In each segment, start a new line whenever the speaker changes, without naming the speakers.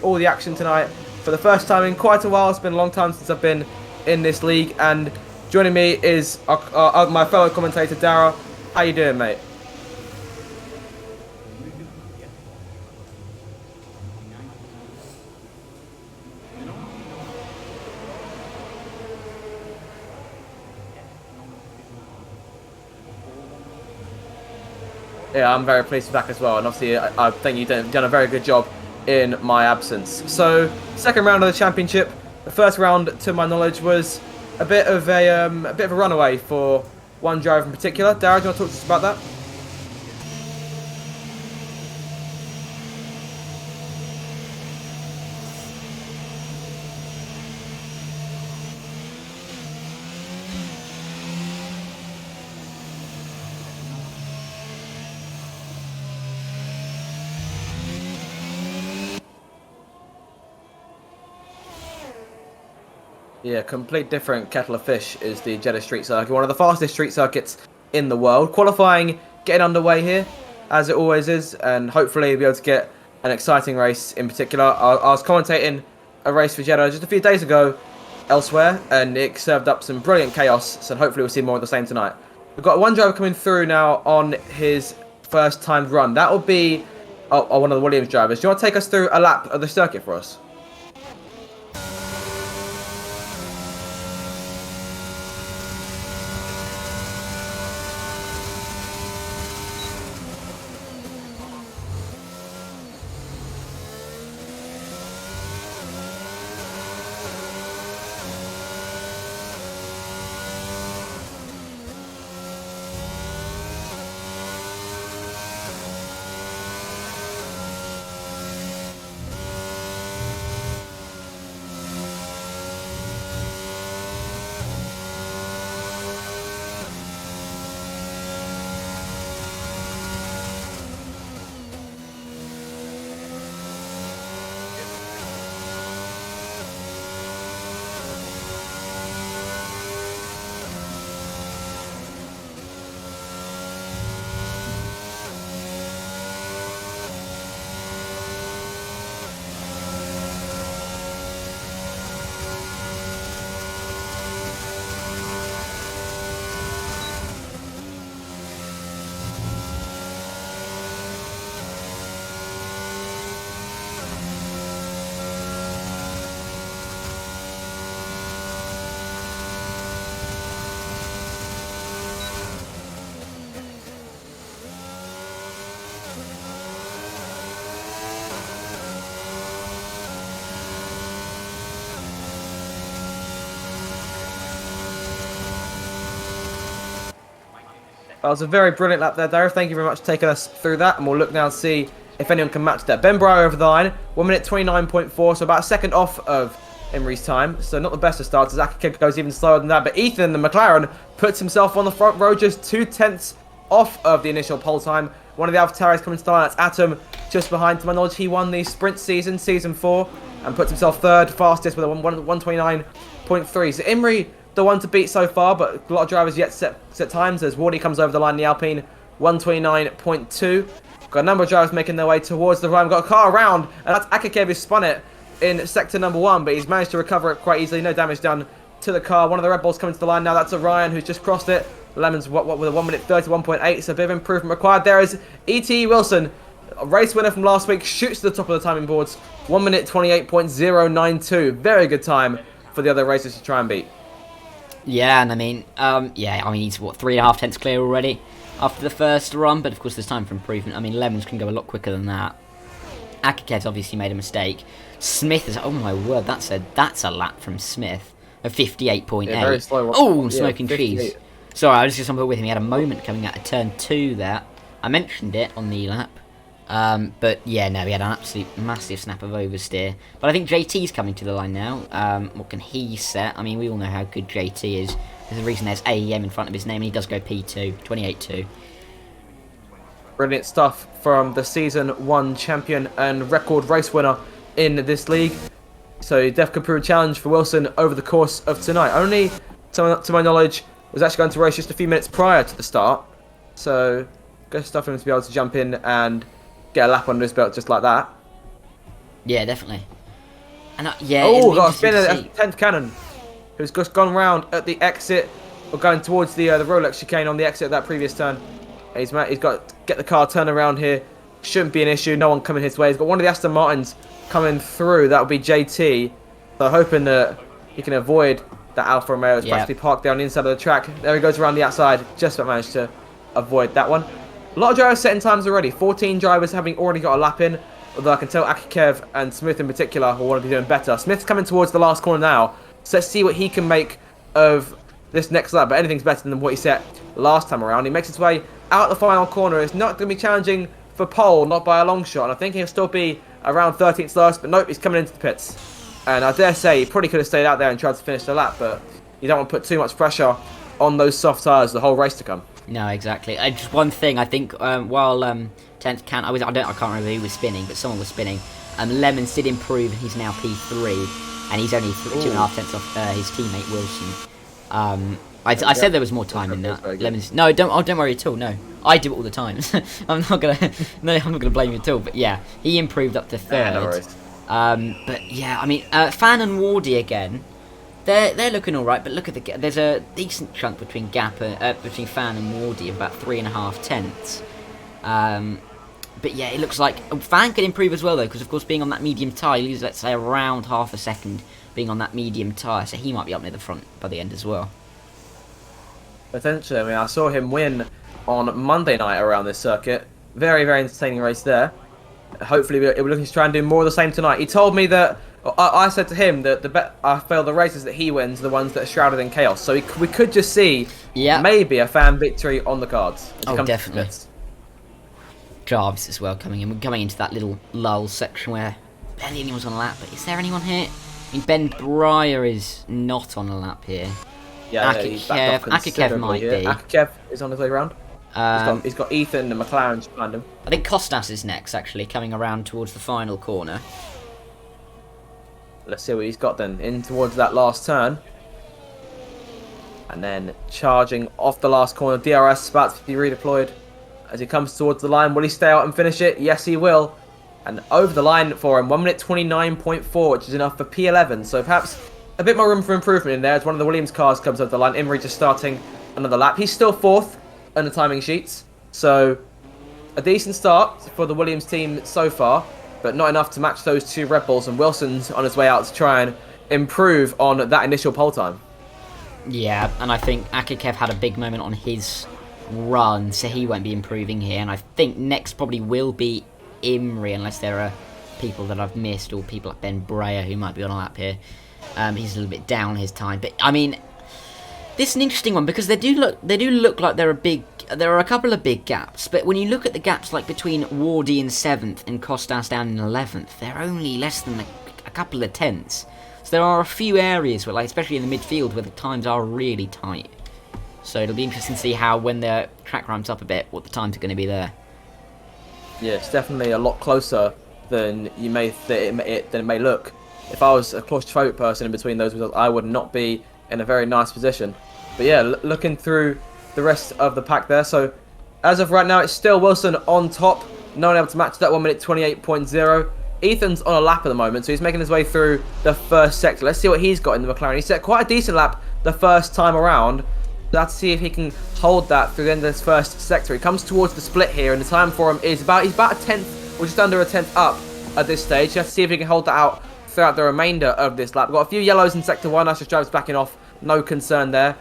all the action tonight for the first time in quite a while. It's been a long time since I've been in this league, and joining me is my fellow commentator, Dara. How you doing, mate? Yeah, I'm very pleased to be back as well, and obviously I think you've done a very good job in my absence. So, second round of the championship. The first round, to my knowledge, was a bit of a runaway for one driver in particular. Dara, do you want to talk to us about that? Yeah, complete different kettle of fish is the Jeddah Street Circuit, one of the fastest street circuits in the world. Qualifying getting underway here, as it always is, and hopefully be able to get an exciting race in particular. I was commentating a race for Jeddah just a few days ago elsewhere, and it served up some brilliant chaos, so hopefully we'll see more of the same tonight. We've got one driver coming through now on his first time run. That will be one of the Williams drivers. Do you want to take us through a lap of the circuit for us? That was a very brilliant lap there, Dara. Thank you very much for taking us through that. And we'll look now and see if anyone can match that. Ben Breyer over the line. 1 minute 29.4, so about a second off of Imri's time. So not the best of starts. Zaki goes even slower than that. But Ethan, the McLaren, puts himself on the front row just 2/10 off of the initial pole time. One of the AlphaTauris coming to the line. That's Atom just behind. To my knowledge, he won the sprint season 4, and puts himself third fastest with a 129.3. So Imri, the one to beat so far, but a lot of drivers yet set times as Wardy comes over the line in the Alpine, 129.2. Got a number of drivers making their way towards the line. We've got a car around, and that's Akakev who spun it in sector number 1, but he's managed to recover it quite easily. No damage done to the car. One of the Red Bulls coming to the line now. That's Orion who's just crossed it. Lemons with a 1 minute 31.8, so a bit of improvement required. There is E.T. Wilson, a race winner from last week, shoots to the top of the timing boards. 1 minute 28.092. Very good time for the other racers to try and beat.
Yeah, and I mean, he's, 3.5 tenths clear already after the first run, but of course there's time for improvement. I mean, Lemons can go a lot quicker than that. Akaket's obviously made a mistake. Smith is, oh my word, that's a lap from Smith of 58.8.
Yeah, very slow.
Oh, smoking cheese. Sorry, I was just on with him. He had a moment coming out of turn 2 there. I mentioned it on the lap. But yeah, no, he had an absolute massive snap of oversteer. But I think JT's coming to the line now. What can he set? I mean, we all know how good JT is. There's a reason there's AEM in front of his name, and he does go P2, 28.2.
Brilliant stuff from the Season 1 champion and record race winner in this league. So Def could prove a challenge for Wilson over the course of tonight. Only, to my knowledge, was actually going to race just a few minutes prior to the start. So good stuff for him to be able to jump in and get a lap under his belt just like that.
Yeah, definitely. And yeah,
Oh, got a spin
at
at 10th cannon, who's just gone round at the exit, or going towards the Rolex chicane on the exit of that previous turn. He's got to get the car turned around here. Shouldn't be an issue. No one coming his way. He's got one of the Aston Martins coming through. That would be JT. So hoping that he can avoid that Alfa Romeo. It's practically parked down the inside of the track. There he goes around the outside. Just about managed to avoid that one. A lot of drivers setting times already. 14 drivers having already got a lap in. Although I can tell Akikev and Smith in particular will want to be doing better. Smith's coming towards the last corner now. So let's see what he can make of this next lap. But anything's better than what he set last time around. He makes his way out the final corner. It's not going to be challenging for pole, not by a long shot. And I think he'll still be around 13th last. But nope, he's coming into the pits. And I dare say he probably could have stayed out there and tried to finish the lap. But you don't want to put too much pressure on those soft tyres the whole race to come.
No, exactly. Just one thing, I think while 10th can, I can't remember who was spinning, but someone was spinning. Lemons did improve, and he's now P3, and he's only 2.5 tenths off his teammate Wilson. I said there was more time in that. Lemons, no, don't worry at all. No, I do it all the time. I'm not gonna blame you at all. But yeah, he improved up to 3rd.
No worries.
But yeah, I mean, Fan and Wardy again. They're looking all right, but look at there's a decent chunk between between Fan and Wardy of about 3.5 tenths. But yeah, it looks like Fan could improve as well though, because of course being on that medium tyre, he loses, let's say, around half a second being on that medium tyre, so he might be up near the front by the end as well.
Potentially, I mean, I saw him win on Monday night around this circuit. Very, very entertaining race there. Hopefully, we're looking to try and do more of the same tonight. He told me that. I said to him that I feel the races that he wins are the ones that are shrouded in chaos. So we could just see maybe a fan victory on the cards.
Oh, definitely. Jarvis as well coming in. We're coming into that little lull section where barely anyone's on a lap. But is there anyone here? I mean, Ben Breyer is not on a lap here.
Yeah, Akikev
might be.
Akikev is on his way round. He's got Ethan and McLaren behind him.
I think Kostas is next, actually, coming around towards the final corner.
Let's see what he's got then. In towards that last turn. And then charging off the last corner. DRS about to be redeployed. As he comes towards the line, will he stay out and finish it? Yes, he will. And over the line for him, 1 minute 29.4, which is enough for P11. So perhaps a bit more room for improvement in there as one of the Williams cars comes over the line. Imrie just starting another lap. He's still 4th on the timing sheets. So a decent start for the Williams team so far, but not enough to match those two Red Bulls. And Wilson's on his way out to try and improve on that initial pole time.
Yeah, and I think Akikev had a big moment on his run, so he won't be improving here. And I think next probably will be Imrie, unless there are people that I've missed, or people like Ben Breyer who might be on a lap here. He's a little bit down his time, but I mean, this is an interesting one because they do look like there are a couple of big gaps. But when you look at the gaps, like between Wardy in 7th and Kostas down in 11th, they're only less than a couple of tenths. So there are a few areas where, like especially in the midfield, where the times are really tight. So it'll be interesting to see how, when the track ramps up a bit, what the times are going to be there.
Yeah, it's definitely a lot closer than it may look. If I was a claustrophobic person in between those results, I would not be in a very nice position. But yeah, looking through the rest of the pack there. So as of right now, it's still Wilson on top. No one able to match that 1 minute 28.0. Ethan's on a lap at the moment, so he's making his way through the first sector. Let's see what he's got in the McLaren. He set quite a decent lap the first time around. Let's see if he can hold that through the end of this first sector. He comes towards the split here, and the time for him is about a tenth, or just under a tenth up at this stage. You have to see if he can hold that out throughout the remainder of this lap. We've got a few yellows in sector 1. That's just drivers backing off. No concern there.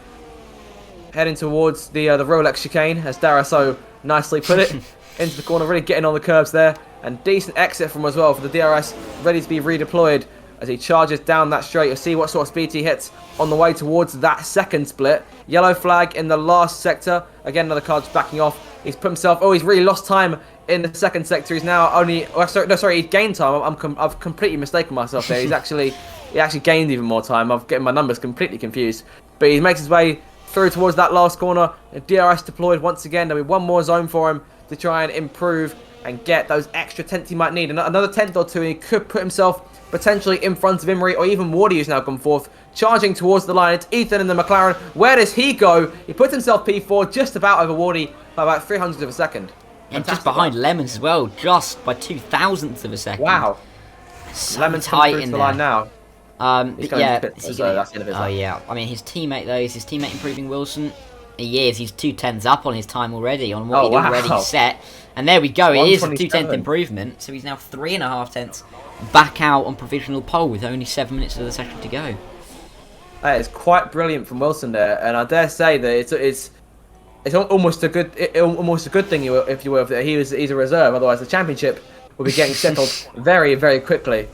Heading towards the Rolex chicane, as Dara so nicely put it, into the corner, really getting on the curbs there. And decent exit from as well for the DRS, ready to be redeployed as he charges down that straight. You'll see what sort of speed he hits on the way towards that second split. Yellow flag in the last sector. Again, another car just backing off. He's put himself... Oh, he's really lost time in the second sector. He's now only... Oh, sorry, he's gained time. I've completely mistaken myself there. He actually gained even more time. I'm getting my numbers completely confused. But he makes his way through towards that last corner. DRS deployed once again. There'll be one more zone for him to try and improve and get those extra tenths he might need. Another tenth or two, and he could put himself potentially in front of Imrie, or even Wardy, who's now gone fourth, charging towards the line. It's Ethan in the McLaren. Where does he go? He puts himself P4, just about over Wardy by about 300ths of a second.
And just behind Lemons as well, just by 2,000ths of a second.
Wow.
So
Lemon's
tight
coming through
in
to the
there.
line now.
But
going
yeah,
to pit,
is he
so
gonna-
that's the end of his
oh
lap.
yeah. I mean, his teammate though, is his teammate improving Wilson? He is. He's 2/10s up on his time already, on what
Oh,
he'd
wow.
already set. And there we go. It is a 2/10
127.
improvement. So he's now 3.5 tenths back out on provisional pole with only 7 minutes of the session to go.
That is quite brilliant from Wilson there, and I dare say that it's almost a good thing if you will that he's a reserve. Otherwise, the championship will be getting settled very, very quickly.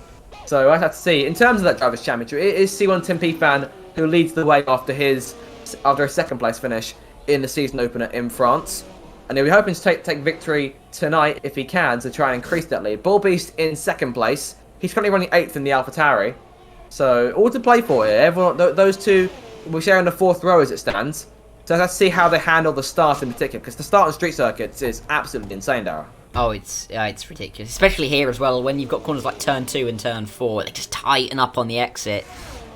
So I have to see. In terms of that drivers' championship, it is C1 Tim P Fan who leads the way after a second place finish in the season opener in France, and he'll be hoping to take victory tonight if he can to try and increase that lead. Bull Beast in second place. He's currently running 8th in the AlphaTauri. So all to play for here. Everyone, those two will share in the 4th row as it stands. So let's see how they handle the start in particular, because the start on street circuits is absolutely insane, Dara.
Oh, it's ridiculous, especially here as well. When you've got corners like turn 2 and turn 4, they just tighten up on the exit.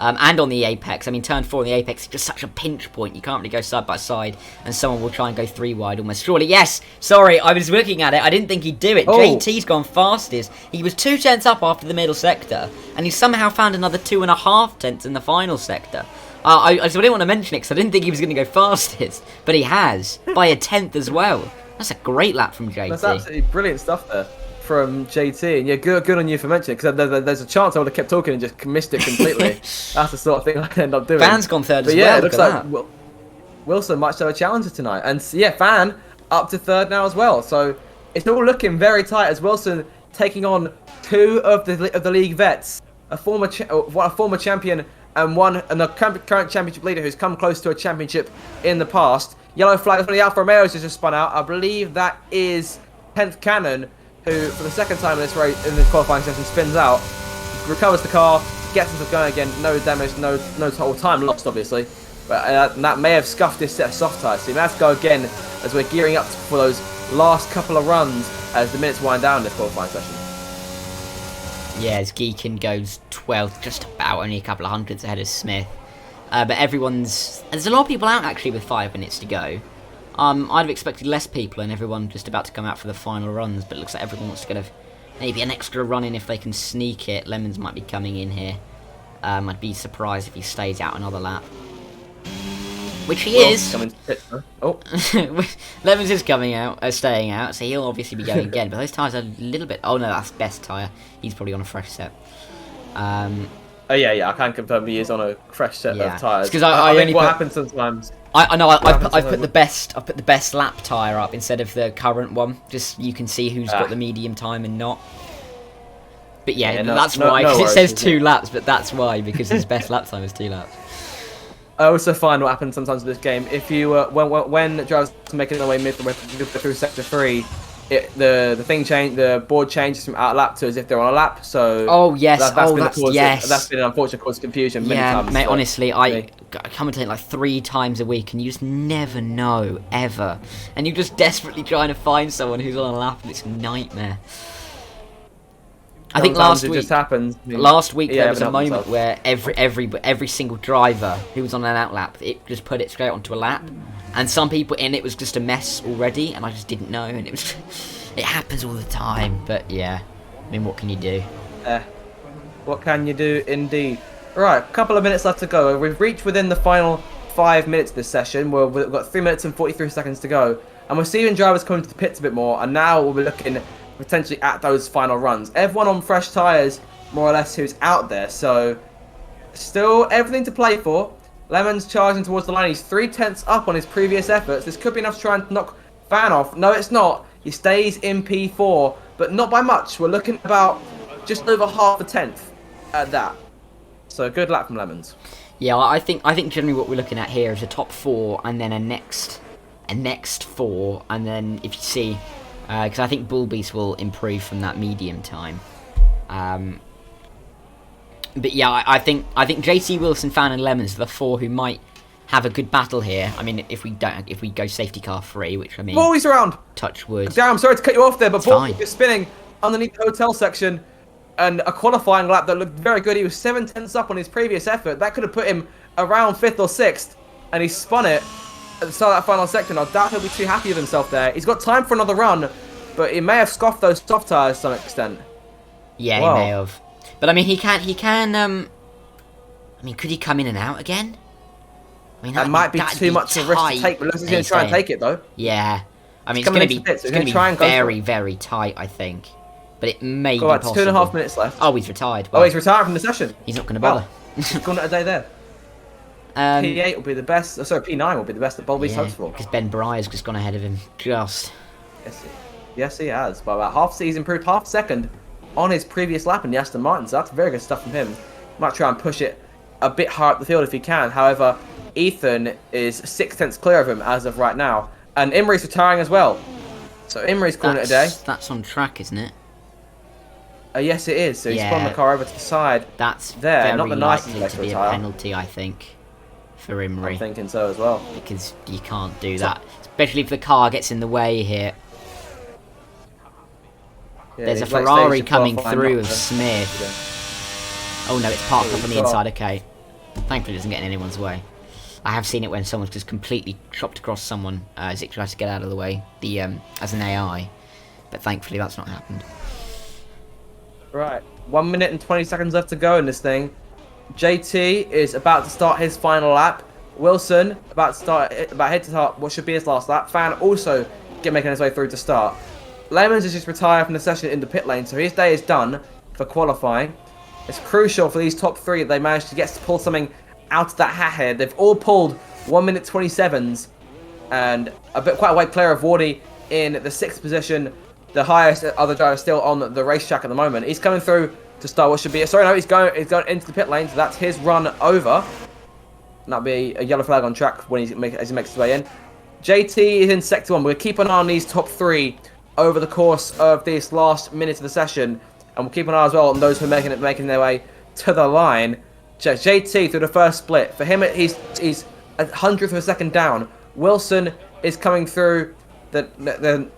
And on the apex. I mean, turn 4 on the apex is just such a pinch point. You can't really go side by side, and someone will try and go 3 wide almost. Surely, yes. Sorry, I was looking at it. I didn't think he'd do it.
Oh.
JT's gone fastest. He was 2/10 up after the middle sector, and he somehow found another 2.5 in the final sector. I didn't want to mention it because I didn't think he was going to go fastest, but he has by a 10th as well. That's a great lap from JT.
That's absolutely brilliant stuff there from JT, and yeah, good on you for mentioning it, because there's a chance I would have kept talking and just missed it completely. That's the sort of thing I'd end up doing.
Van's gone third
but
as
yeah,
well.
it looks
Look
like
at that.
Wilson might show a challenger tonight, and yeah, Van up to 3rd now as well. So it's all looking very tight as Wilson taking on 2 of the league vets, a former champion and a current championship leader who's come close to a championship in the past. Yellow flag for the Alfa Romeos has just spun out. I believe that is 10th Cannon, who for the second time in this race, in this qualifying session, spins out, recovers the car, gets himself going again. No damage, no total time lost, obviously. But that may have scuffed this set of soft tyres. So he may have to go again as we're gearing up for those last couple of runs as the minutes wind down in this qualifying session.
Yeah, as Geekin goes 12th, just about, only a couple of hundreds ahead of Smith. But there's a lot of people out actually with 5 minutes to go. I'd have expected less people and everyone just about to come out for the final runs, but it looks like everyone wants to get maybe an extra run in if they can sneak it. Lemons might be coming in here. I'd be surprised if he stays out another lap. Which he is.
Oh.
Lemons is staying out, so he'll obviously be going again. But those tyres are a little bit... Oh no, that's best tyre. He's probably on a fresh set.
Oh yeah, I can confirm he is on a fresh set of tyres.
Because I
think what happens sometimes.
I know I've put the best lap tyre up instead of the current one. Just you can see who's got the medium time and not. But that's why, because it says 2 laps, but that's why, because his best lap time is 2 laps.
I also find what happens sometimes with this game, if you when drivers are making their way midway through sector 3, the board changes from out lap to as if they're on a lap. So that's been an unfortunate cause of confusion many times.
Mate, honestly, I commentate like 3 times a week, and you just never know ever, and you're just desperately trying to find someone who's on a lap, and it's a nightmare. I think last week there was a moment where every single driver who was on an out lap, it just put it straight onto a lap, and some people in it was just a mess already, and I just didn't know, and it happens all the time. But yeah, I mean, what can you do?
What can you do indeed? Right, a couple of minutes left to go. We've reached within the final 5 minutes of this session. We've got 3 minutes and 43 seconds to go, and we're seeing drivers coming to the pits a bit more, and now we'll be looking potentially at those final runs. Everyone on fresh tyres, more or less, who's out there. So, still everything to play for. Lemon's charging towards the line. He's 3/10 up on his previous efforts. This could be enough to try and knock Van off. No, it's not. He stays in P4, but not by much. We're looking about just over half a tenth at that. So, good lap from Lemons.
Yeah, I think generally what we're looking at here is a top 4 and then a next 4, and then if you see. Because I think Bull Beast will improve from that medium time. But yeah, I think JT, Wilson, Fan, and Lemons are the 4 who might have a good battle here. I mean, if we go safety car free, which I mean,
Ball's around.
Touch wood.
Damn, I'm sorry to cut you off there, but Ball is spinning underneath the hotel section, and a qualifying lap that looked very good. He was 7/10 up on his previous effort. That could have put him around 5th or 6th, and he spun it at the start of that final section. I doubt he'll be too happy with himself there. He's got time for another run, but he may have scoffed those soft tyres to some extent.
Yeah, he may have. But I mean, he can. I mean, could he come in and out again? I mean,
That might be too much of a risk to take, but looks like he's going to try and take it, though.
Yeah. I mean,
He's coming into the pits, so he's going to try and go for it.
very tight, I think. But it may be
Got
possible.
2.5 minutes left.
Oh, he's retired.
Well, he's retired from the session.
He's not going to bother.
He's gone at a day there. P8 will be the best. Sorry, P9 will be the best that Bolby's hopes for.
Because Ben Breyer's just gone ahead of him. Just.
Yes, he has. By about half, he's improved half a second on his previous lap in the Aston Martin. So that's very good stuff from him. Might try and push it a bit higher up the field if he can. However, Ethan is 6 tenths clear of him as of right now. And Imri's retiring as well. So Imri's calling it a day.
That's on track, isn't it?
Yes, it is. So he's spun the car over to the side.
That's
there.
very
Not the nicest
likely to be a penalty, I think, for Imri.
I'm thinking so as well.
Because you can't do that. Especially if the car gets in the way here. Yeah, there's a Ferrari coming through of Smith. Oh no, it's parked up on the inside. Okay. Thankfully it doesn't get in anyone's way. I have seen it when someone's just completely chopped across someone as it tries to get out of the way, as an AI. But thankfully that's not happened.
Right, 1 minute and 20 seconds left to go in this thing. JT is about to start his final lap. Wilson about head to start what should be his last lap. Fan also making his way through to start. Lemons is just retired from the session in the pit lane, so his day is done for qualifying. It's crucial for these top three that they managed to pull something out of that hat here. They've all pulled 1 minute 27s and quite a way clear of Wardy in the 6th position. The highest other driver still on the racetrack at the moment. He's coming through to start what should be. Sorry, no, he's going into the pit lane, so that's his run over. And that'll be a yellow flag on track as he makes his way in. JT is in sector 1. We'll keep an eye on these top three over the course of this last minute of the session, and we'll keep an eye as well on those who are making their way to the line. JT through the first split. For him, he's a hundredth of a second down. Wilson is coming through the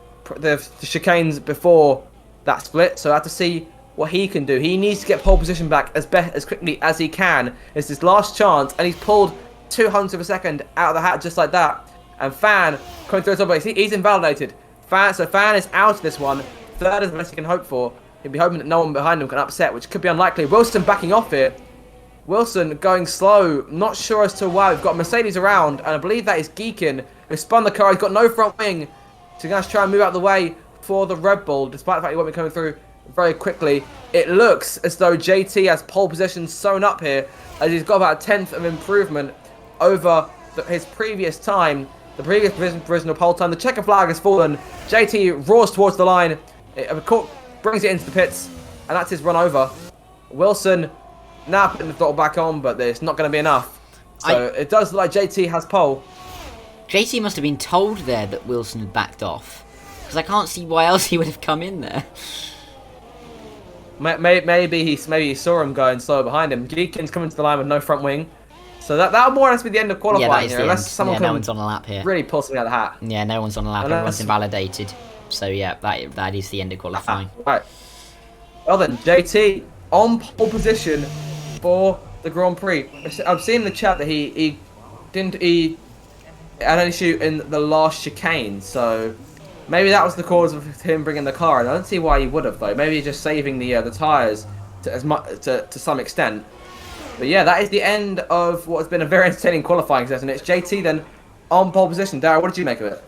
chicanes before that split, so I have to see what he can do. He needs to get pole position back as quickly as he can. It's his last chance, and he's pulled 200 of a second out of the hat just like that. And Fan coming through the top base. He's invalidated. Fan is out of this one. Third is the best he can hope for. He'll be hoping that no one behind him can upset, which could be unlikely. Wilson backing off here. Wilson going slow. Not sure as to why. We've got Mercedes around, and I believe that is Geekin, who spun the car. He's got no front wing. So he's going to try and move out of the way for the Red Bull, despite the fact he won't be coming through very quickly. It looks as though JT has pole position sewn up here, as he's got about a 10th of improvement over his previous time. The previous provisional pole time. The checker flag has fallen. JT roars towards the line. It brings it into the pits, and that's his run over. Wilson now putting the throttle back on, but it's not going to be enough. So it does look like JT has pole.
JT must have been told there that Wilson had backed off, because I can't see why else he would have come in there.
Maybe he saw him going slow behind him. Geekin's coming to the line with no front wing. So that'll more or less be the end of qualifying here, unless someone
no one's on a lap here.
Really pull something out of the hat.
Yeah, no one's on a lap. Everyone's invalidated. So yeah, that is the end of qualifying.
Right. Well then, JT on pole position for the Grand Prix. I've seen in the chat that he had an issue in the last chicane, so maybe that was the cause of him bringing the car. And I don't see why he would have though. Maybe just saving the tyres to some extent. But yeah, that is the end of what has been a very entertaining qualifying session. It's JT then on pole position. Darryl, what did you make of it?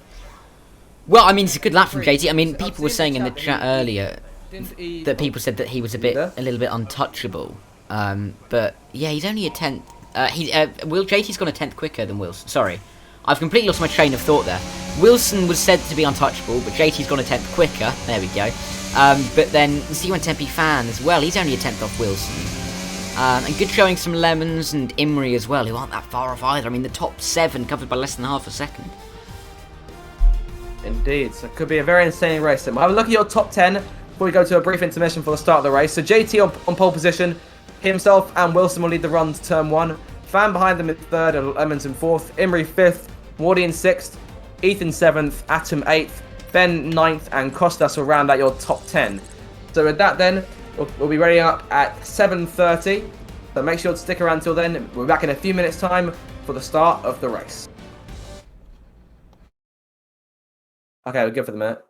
Well, I mean, it's a good lap from JT. I mean, people were saying in the chat earlier that people said that he was a little bit untouchable. But yeah, he's only a 10th. JT's gone a 10th quicker than Wilson. Sorry, I've completely lost my train of thought there. Wilson was said to be untouchable, but JT's gone a 10th quicker. There we go. But then C1 Tempe Fan as well. He's only a 10th off Wilson. And good showing some Lemons and Imri as well, who aren't that far off either. I mean, the top 7 covered by less than half a second.
Indeed, so it could be a very entertaining race. Then we'll have a look at your top 10 before we go to a brief intermission for the start of the race. So JT on pole position, himself and Wilson will lead the run to turn 1. Fan behind them in 3rd and Lemons in 4th. Imri 5th, Wardy in 6th, Ethan 7th, Atom 8th, Ben 9th, and Costas will round out your top 10. So with that then, we'll be ready up at 7:30. So make sure to stick around till then. We'll be back in a few minutes' time for the start of the race. Okay, we're good for the minute.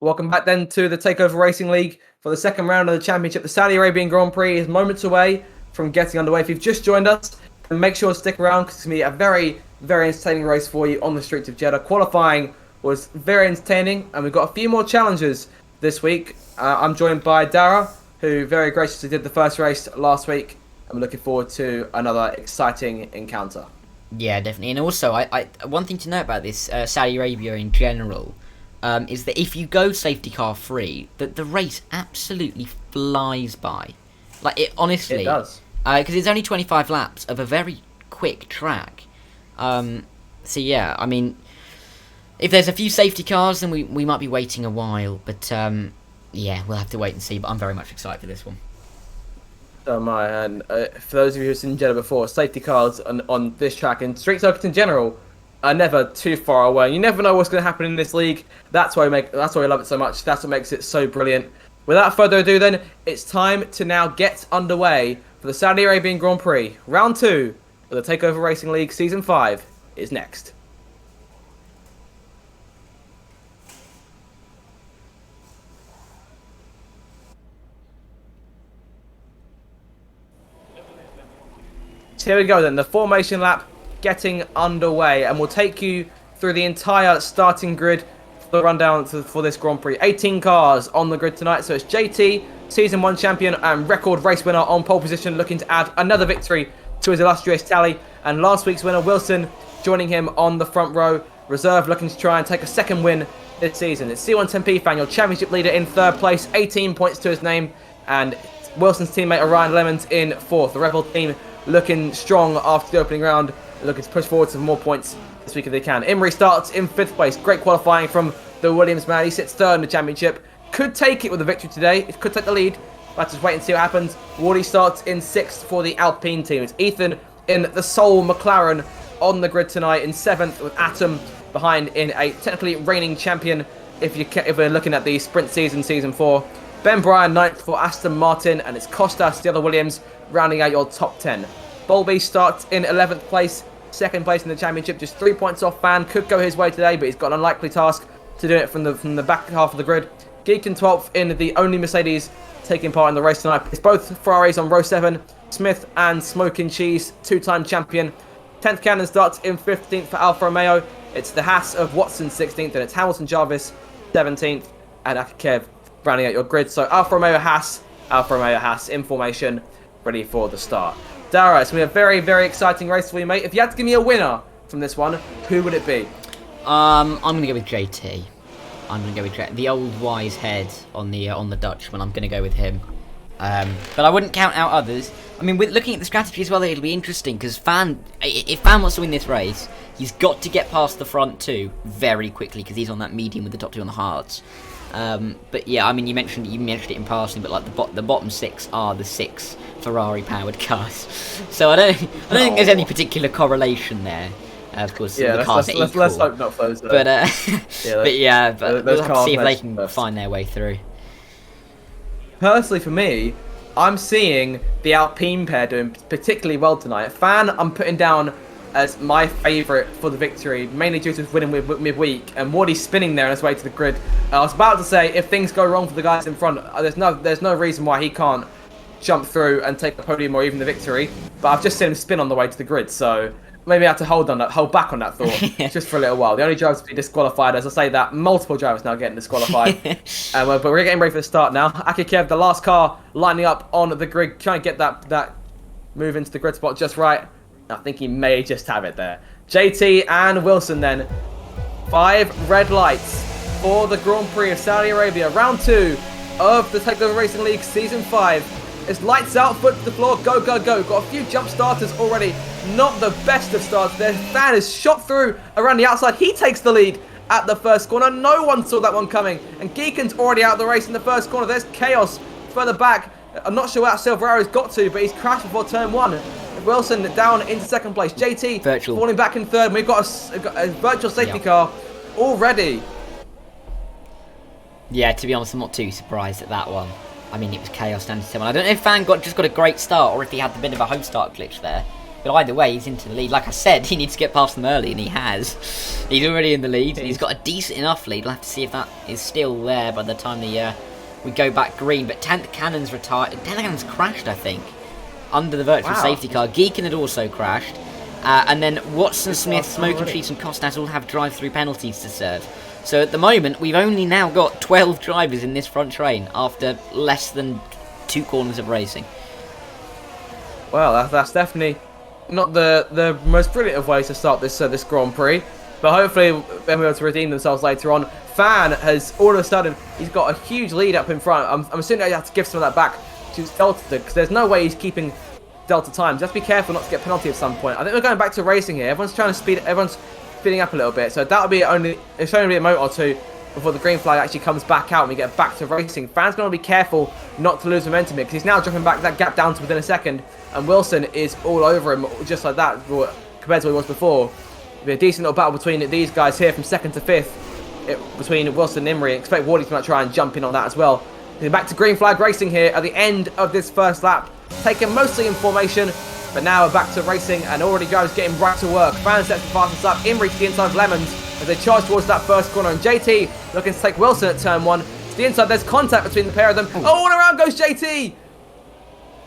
Welcome back then to the Takeover Racing League for the second round of the championship. The Saudi Arabian Grand Prix is moments away from getting underway. If you've just joined us, then make sure to stick around because it's going to be a very, very entertaining race for you on the streets of Jeddah. Qualifying was very entertaining, and we've got a few more challenges this week. I'm joined by Dara, who very graciously did the first race last week. I'm looking forward to another exciting encounter.
Yeah, definitely. And also, I one thing to note about this Saudi Arabia in general is that if you go safety car free, that the race absolutely flies by. Like, it honestly...
It does.
Because it's only 25 laps of a very quick track. So yeah, I mean, if there's a few safety cars, then we might be waiting a while. But yeah, we'll have to wait and see. But I'm very much excited for this one.
So am I. And for those of you who've seen Jeddah before, safety cars on this track and street circuits in general are never too far away. You never know what's going to happen in this league. That's why we love it so much. That's what makes it so brilliant. Without further ado, then, it's time to now get underway for the Saudi Arabian Grand Prix. Round 2 of the Takeover Racing League Season 5 is next. So here we go then, the formation lap getting underway, and we'll take you through the entire starting grid for the rundown for this Grand Prix. 18 cars on the grid tonight, so it's JT, Season 1 champion and record race winner on pole position, looking to add another victory to his illustrious tally, and last week's winner Wilson joining him on the front row, reserve looking to try and take a second win this season. It's C110P fan, your championship leader in third place, 18 points to his name, and Wilson's teammate Orion Lemons in fourth. The Rebel team looking strong after the opening round, looking to push forward some more points this week if they can. Imrie starts in 5th place. Great qualifying from the Williams man. He sits 3rd in the championship. Could take it with a victory today. It could take the lead. Let's just wait and see what happens. Wardy starts in 6th for the Alpine team. It's Ethan in the sole McLaren on the grid tonight in 7th, with Atom behind in 8th. Technically reigning champion if we're looking at the sprint season, Season 4. Ben Bryan 9th for Aston Martin, and it's Costas, the other Williams, rounding out your top 10. Bolby starts in 11th place, 2nd place in the championship, just 3 points off Fan. Could go his way today, but he's got an unlikely task to do it from the back half of the grid. Geek in 12th in the only Mercedes taking part in the race tonight. It's both Ferraris on row 7. Smith and Smoking Cheese, 2-time champion. 10th Cannon starts in 15th for Alfa Romeo. It's the Haas of Watson 16th, and it's Hamilton Jarvis 17th, and Akakev rounding out your grid. So Alfa Romeo Haas in formation, ready for the start. Dara, it's going to be a very, very exciting race for you, mate. If you had to give me a winner from this one, who would it be?
I'm going to go with JT. I'm going to go with JT. The old wise head on the Dutchman. I'm going to go with him. But I wouldn't count out others. I mean, with looking at the strategy as well, it'll be interesting because if Fan wants to win this race, he's got to get past the front two very quickly because he's on that medium with the top two on the hards. But yeah, I mean, you mentioned it in passing, but like the bottom 6 are the 6 Ferrari-powered cars, so I don't think there's any particular correlation there. Of course,
yeah,
the cars are equal.
Let's hope not for those.
But but we'll have to see if they can
first
find their way through.
Personally, for me, I'm seeing the Alpine pair doing particularly well tonight. Fan, I'm putting down as my favourite for the victory, mainly due to his winning midweek, and Wardy's spinning there on his way to the grid. I was about to say, if things go wrong for the guys in front, there's no reason why he can't jump through and take the podium or even the victory. But I've just seen him spin on the way to the grid, so maybe I have to hold back on that thought just for a little while. The only drivers to be disqualified, as I say that, multiple drivers now getting disqualified. But we're getting ready for the start now. Akikev, the last car, lining up on the grid, trying to get that move into the grid spot just right. I think he may just have it there. JT and Wilson then. 5 red lights for the Grand Prix of Saudi Arabia. Round 2 of the Takeover Racing League Season 5. It's lights out, foot to the floor, go, go, go. Got a few jump starters already. Not the best of starts there. Fan is shot through around the outside. He takes the lead at the first corner. No one saw that one coming. And Geekan's already out of the race in the first corner. There's Chaos further back. I'm not sure where Silveraro's got to, but he's crashed before turn 1. Wilson down into 2nd place. JT falling back in 3rd. We've got a virtual safety car already.
Yeah, to be honest, I'm not too surprised at that one. I mean, it was Chaos down to 7. I don't know if Fan just got a great start or if he had a bit of a home start glitch there. But either way, he's into the lead. Like I said, he needs to get past them early, and he has. He's already in the lead, and he's got a decent enough lead. We'll have to see if that is still there by the time we go back green. But 10th Cannon's retired. 10th Cannon's crashed, I think, under the virtual safety car. Geekin had also crashed. And then Watson, Smith, Smoke and Cheats and Costas all have drive-through penalties to serve. So at the moment, we've only now got 12 drivers in this front train after less than 2 corners of racing.
Well, that's definitely not the most brilliant of ways to start this Grand Prix, but hopefully they'll be able to redeem themselves later on. Fan has all of a sudden, he's got a huge lead up in front. I'm assuming they have to give some of that back to Delta, because there's no way he's keeping Delta time. Just be careful not to get penalty at some point. I think we're going back to racing here. Everyone's trying to everyone's speeding up a little bit, so that'll be it's only be a moment or two before the green flag actually comes back out and we get back to racing. Fan's going to be careful not to lose momentum here, because he's now dropping back that gap down to within a second, and Wilson is all over him just like that compared to what he was before. It'll be a decent little battle between these guys here from 2nd to 5th, between Wilson and Imrie. Expect Wardy to try and jump in on that as well. We're back to green flag racing here at the end of this first lap, taken mostly in formation, but now we're back to racing, and already guys getting right to work. Fan sets the fastest up, Imrie to the inside of Lemons as they charge towards that first corner, and JT looking to take Wilson at turn 1 to the inside. There's contact between the pair of them. Oh, all around goes JT!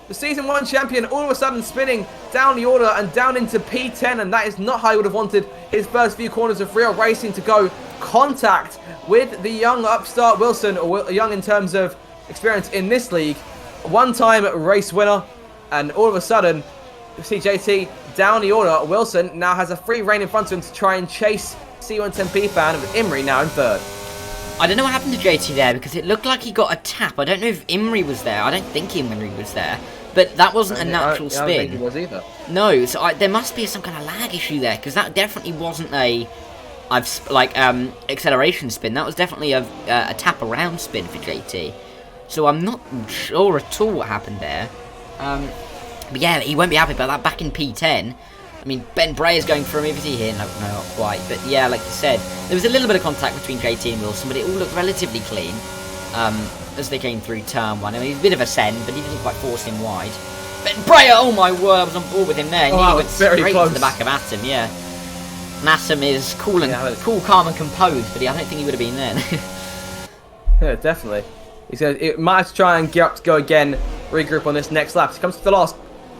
The Season 1 champion all of a sudden spinning down the order and down into P10, and that is not how he would have wanted his first few corners of real racing to go. Contact with the young upstart Wilson, or young in terms of experience in this league. One-time race winner, and all of a sudden, you see JT down the order. Wilson now has a free rein in front of him to try and chase C110P fan, with Imrie now in 3rd.
I don't know what happened to JT there, because it looked like he got a tap. I don't know if Imrie was there. I don't think Imrie was there. But that wasn't a natural spin.
I don't think he was either.
No, so there must be some kind of lag issue there, because that definitely wasn't a acceleration spin. That was definitely a tap around spin for JT. So I'm not sure at all what happened there. But yeah, he won't be happy about that. Back in P10, I mean, Ben Bray is going for him. Is he here? No, not quite. But yeah, like you said, there was a little bit of contact between JT and Wilson, but it all looked relatively clean as they came through turn 1. I mean, he's a bit of a send, but he didn't quite force him wide. Ben Bray, oh my word, I was on board with him there. He went straight to the back of Atom, yeah. And Atom is cool, calm and composed, but I don't think he would have been then.
Yeah, definitely. It might have to try and get up to go again, regroup on this next lap. He comes to the last,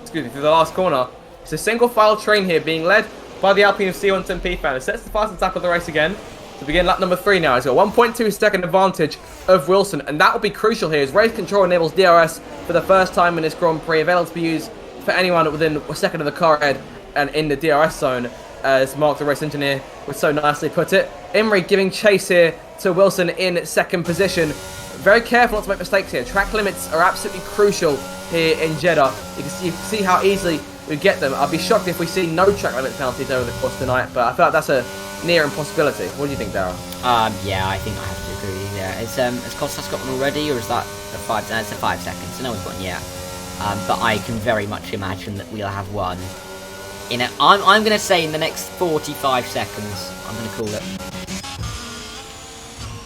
through the last corner. It's a single file train here being led by the Alpine of C110P fan. It sets the fastest lap of the race again to begin lap number 3 now. He's got 1.2 second advantage of Wilson, and that will be crucial here as race control enables DRS for the first time in this Grand Prix, available to be used for anyone within a second of the car head and in the DRS zone, as Mark the race engineer would so nicely put it. Imrie giving chase here to Wilson in 2nd position. Very careful not to make mistakes here. Track limits are absolutely crucial here in Jeddah. You can see how easily we get them. I'd be shocked if we see no track limit penalties over the course of the night, but I feel like that's a near impossibility. What do you think, Darryl?
Yeah, I think I have to agree with you there. Has Costas got one already, or is that a 5? It's a 5 seconds, so no one's got one yet. But I can very much imagine that we'll have one in it. I'm going to say in the next 45 seconds. I'm going to call it.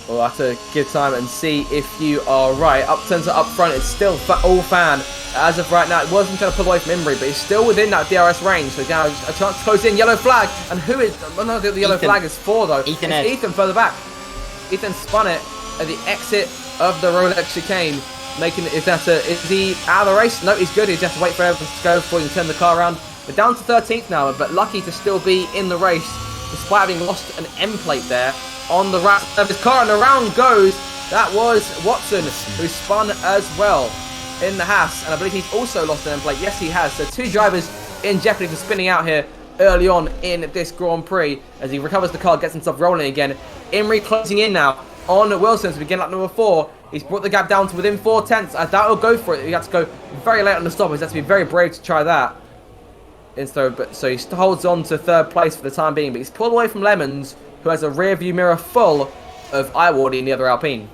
We'll have to give time and see if you are right. Upturns are up front. It's still all fan. As of right now, it wasn't trying to pull away from Imrie, but he's still within that DRS range. So now a chance to close in. Yellow flag. And who is... Well, no, the yellow flag is 4, though. Ethan further back. Ethan spun it at the exit of the Rolex chicane. Making it... Is he out of the race? No, he's good. He just has to wait for everyone to go before he can turn the car around. We're down to 13th now, but lucky to still be in the race, despite having lost an M plate there on the wrap of his car, and around goes. That was Watson, who spun as well in the Haas, and I believe he's also lost an M plate. Yes, he has. So 2 drivers in jeopardy for spinning out here early on in this Grand Prix as he recovers the car, gets himself rolling again. Imrie closing in now on Wilson to begin lap number 4. He's brought the gap down to within 4 tenths. I doubt he'll go for it. He had to go very late on the stop. He has to be very brave to try that. So he holds on to 3rd place for the time being, but he's pulled away from Lemons, who has a rear view mirror full of Iwardy in the other Alpine.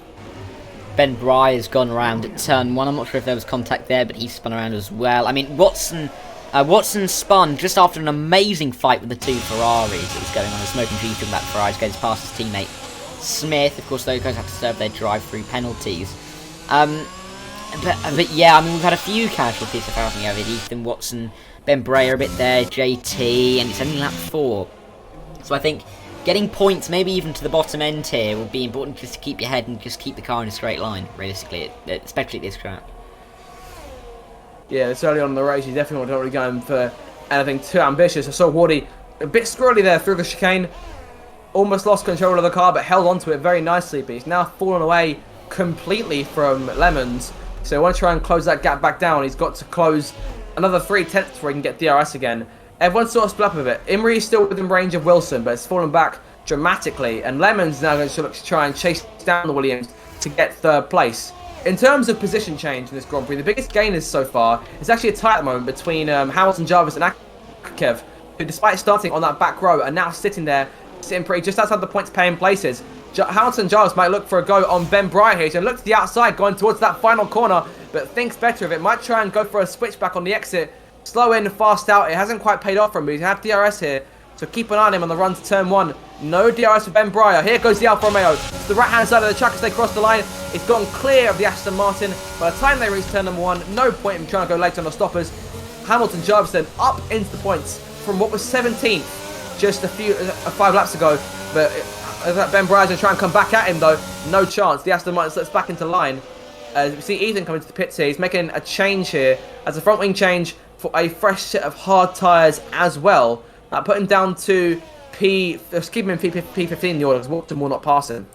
Ben Bry has gone around at turn 1. I'm not sure if there was contact there, but he spun around as well. I mean, Watson spun just after an amazing fight with the 2 Ferraris that was going on. The smoking G from that Ferrari goes past his teammate Smith. Of course, those guys have to serve their drive-through penalties. But yeah, I mean, we've had a few casualties apparently over it. Ethan, Watson, Ben Bray a bit there, JT, and it's only lap 4. So I think getting points, maybe even to the bottom end here, will be important just to keep your head and just keep the car in a straight line, realistically, especially at this track.
Yeah, it's early on in the race. You definitely don't really going for anything too ambitious. I saw Wardy a bit squirrely there through the chicane. Almost lost control of the car, but held onto it very nicely. But he's now fallen away completely from Lemons. So I want to try and close that gap back down. He's got to close another 3/10 before he can get DRS again. Everyone's sort of split up a bit. Imrie is still within range of Wilson, but it's fallen back dramatically. And Lemons now going to look to try and chase down the Williams to get 3rd place. In terms of position change in this Grand Prix, the biggest gainers so far is actually a tie at the moment between Hamilton, Jarvis and Akev, who despite starting on that back row are now sitting pretty just outside the points paying places. Hamilton and Jarvis might look for a go on Ben Bry here, so look to the outside going towards that final corner, but thinks better of it. Might try and go for a switchback on the exit. Slow in, fast out. It hasn't quite paid off for him, but he's had DRS here, so keep an eye on him on the run to turn 1. No DRS for Ben Breyer. Here goes the Alfa Romeo to the right-hand side of the track as they cross the line. It's gone clear of the Aston Martin. By the time they reach turn number 1, no point in trying to go late on the stoppers. Hamilton Jarvis then up into the points from what was 17th just 5 laps ago. But Ben Breyer's going to try and come back at him though. No chance. The Aston Martin slips back into line. As we see Ethan coming to the pits here. He's making a change here as a front wing change for a fresh set of hard tyres as well. Put him down to let's keep him in P15 in the order because Walton will not pass him.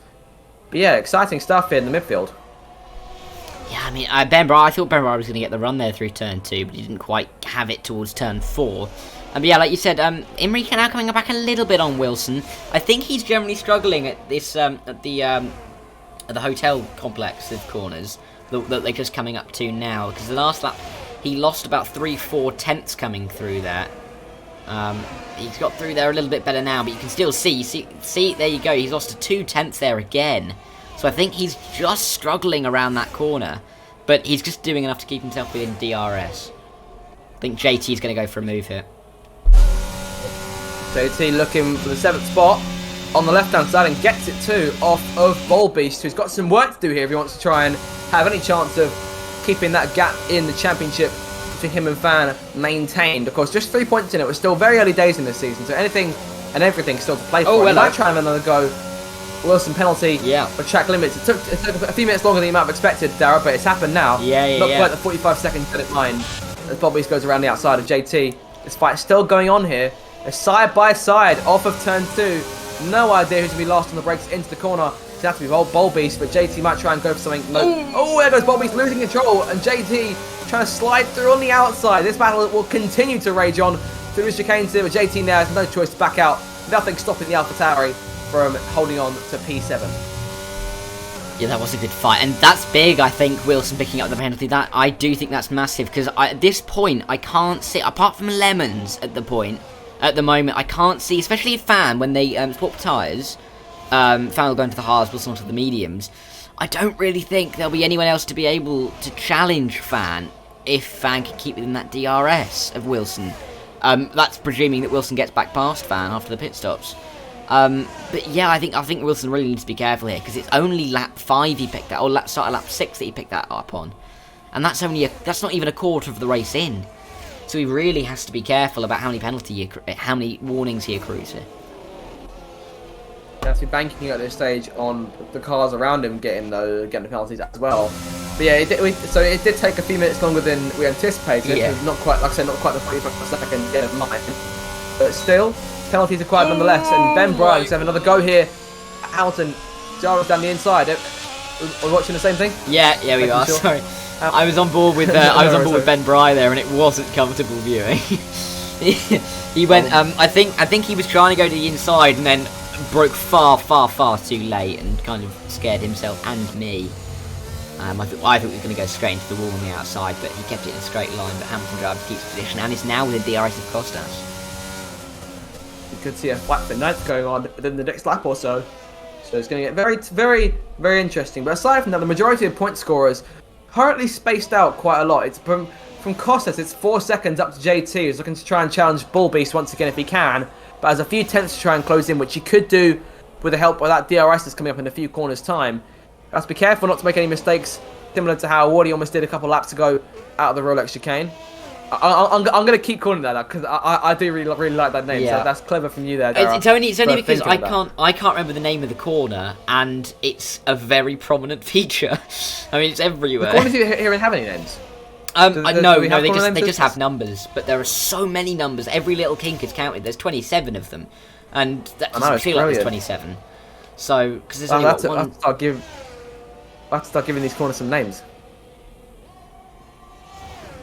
But yeah, exciting stuff here in the midfield.
Yeah, I mean, I thought Ben Bry was going to get the run there through turn 2, but he didn't quite have it towards turn 4. But yeah, like you said, Imrie now coming back a little bit on Wilson. I think he's generally struggling at this at the hotel complex of corners that they're just coming up to now, because the last lap he lost about 3-4 tenths coming through there. He's got through there a little bit better now, but you can still see, there you go, he's lost to 2 tenths there again. So I think he's just struggling around that corner, but he's just doing enough to keep himself within DRS. I think JT is going to go for a move here.
JT looking for the 7th spot on the left-hand side and gets it too off of Volbeast, who's got some work to do here if he wants to try and have any chance of keeping that gap in the championship between him and Fan maintained. Of course, just 3 points in it. We're still very early days in this season, so anything and everything still to play for.
Oh,
he might try and have another go. Wilson penalty for track limits. It took a few minutes longer than you might have expected, Dara, but it's happened now. Not quite the 45 second credit line as Volbeast goes around the outside of JT. This fight's still going on here. They're side by side off of turn 2. No idea who's going to be last on the brakes into the corner. It's going to have to be Volbeast, but JT might try and go for something. Oh, there goes Volbeast losing control, and JT trying to slide through on the outside. This battle will continue to rage on through the chicane here, but JT now has no choice to back out. Nothing stopping the AlphaTauri from holding on to P7.
Yeah, that was a good fight, and that's big. I think Wilson picking up the penalty. That I do think that's massive, because at this point I can't see, apart from Lemons at the moment, I can't see, especially Fan when they swap tyres. Fan will go into the hards, Wilson onto the mediums. I don't really think there'll be anyone else to be able to challenge Fan if Fan can keep within that DRS of Wilson. That's presuming that Wilson gets back past Fan after the pit stops. But yeah, I think Wilson really needs to be careful here, because it's only lap 5 he picked that, or start of lap 6 that he picked that up on, and that's not even a quarter of the race in. So he really has to be careful about how many warnings he accrues here.
He has to be banking at this stage on the cars around him getting the penalties as well. But yeah, it did take a few minutes longer than we anticipated.
Yeah.
It was not quite, like I said, not quite the 45 second get of mine. But still, penalties are quite nonetheless. And Ben Bryant have another go here. Hamilton, Jarvis down the inside. Are we watching the same thing?
Yeah, we are. Sure. Sorry, I was on board with with Ben Bry there, and it wasn't comfortable viewing. He went. I think he was trying to go to the inside, and then broke far too late, and kind of scared himself and me. I thought he was going to go straight into the wall on the outside, but he kept it in a straight line. But Hamilton Jarvis keeps position, and is now within DRS of Costas.
You could see a flat for ninth going on within the next lap or so. So it's going to get very interesting. But aside from that, the majority of point scorers currently spaced out quite a lot. It's from Costas, it's 4 seconds up to JT, who's looking to try and challenge Bullbeast once again if he can. But has a few tenths to try and close in, which he could do with the help of that DRS that's coming up in a few corners' time. Has to be careful not to make any mistakes, similar to how Wardy almost did a couple laps ago out of the Rolex chicane. I'm gonna keep calling that because I do really like that name.
Yeah.
So that's clever from you there. Dara,
It's only
for
because
thinking of that.
I can't remember the name of the corner, and it's a very prominent feature. I mean, it's everywhere.
The corners here in have any names?
No,
we
no,
have corner
they
names?
just have numbers, but there are so many numbers. Every little kink is counted. There's 27 of them, and that doesn't feel like there's 27. So, because there's only one.
I'll have to start giving these corners some names.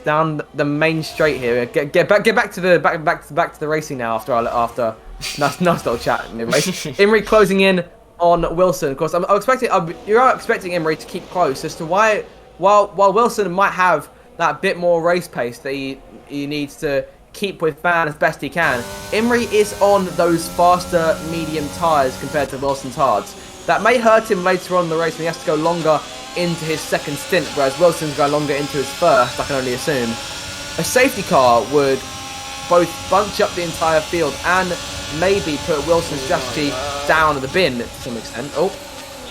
Down the main straight here. Get back to the racing now after nice little chat. Anyway, Imri closing in on Wilson. Of course, you're expecting Imri to keep close as to why while Wilson might have that bit more race pace that he needs to keep with Fan as best he can. Imri is on those faster medium tyres compared to Wilson's hards. That may hurt him later on in the race when he has to go longer into his second stint, whereas Wilson's going longer into his first, I can only assume. A safety car would both bunch up the entire field and maybe put Wilson's strategy down in the bin to some extent. Oh.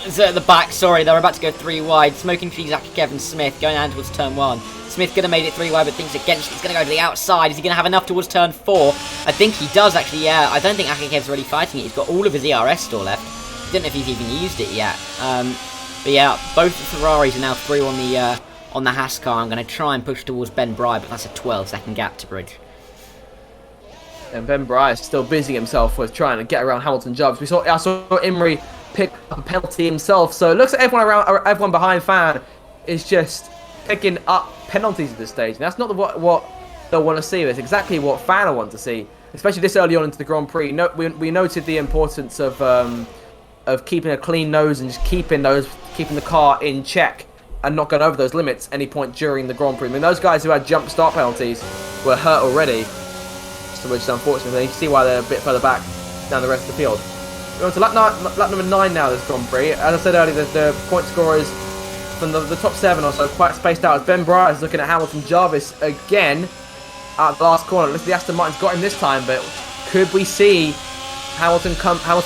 So at the back, sorry, they're about to go 3 wide. Smoking trees after Kevin Smith, going down towards turn 1. Smith could have made it 3 wide, but thinks against it. He's going to go to the outside. Is he going to have enough towards turn 4? I think he does, actually, yeah. I don't think Akakev's already fighting it. He's got all of his ERS still left. I don't know if he's even used it yet. But yeah, both the Ferraris are now through on the Haas car. I'm going to try and push towards Ben Bry, but that's a 12-second gap to bridge.
And Ben Bry is still busying himself with trying to get around Hamilton Jobs. I saw Imri pick up a penalty himself, so it looks like everyone behind Fan is just picking up penalties at this stage. And that's not what they'll want to see. It's exactly what Fan will want to see, especially this early on into the Grand Prix. We noted the importance of keeping a clean nose and just keeping the car in check and not going over those limits any point during the Grand Prix. I mean, those guys who had jump start penalties were hurt already, so which is unfortunate. You can see why they're a bit further back down the rest of the field. We're on to lap number 9 now, this Grand Prix. As I said earlier, the point scorers from the top 7 or so quite spaced out as Ben Bryant is looking at Hamilton Jarvis again at the last corner. Looks like the Aston Martin's got him this time, but could we see Hamilton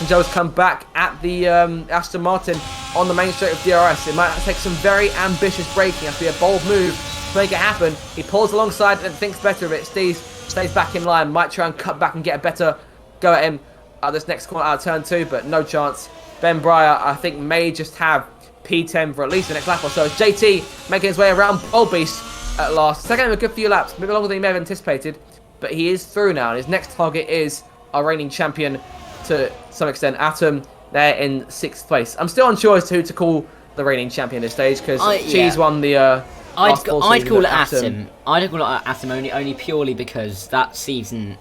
Jarvis come back at the Aston Martin on the main straight of DRS? It might take some very ambitious braking. It has to be a bold move to make it happen. He pulls alongside and thinks better of it. Stays back in line. Might try and cut back and get a better go at him at this next corner out of turn 2, but no chance. Ben Breyer, I think, may just have P10 for at least the next lap or so. JT making his way around Bold Beast at last. Second him a good few laps, maybe longer than he may have anticipated, but he is through now, and his next target is our reigning champion to some extent, Atom. They're in 6th place. I'm still unsure as to who to call the reigning champion at this stage, because Cheese won the
I'd call it Atom. I'd call it Atom only purely because that season,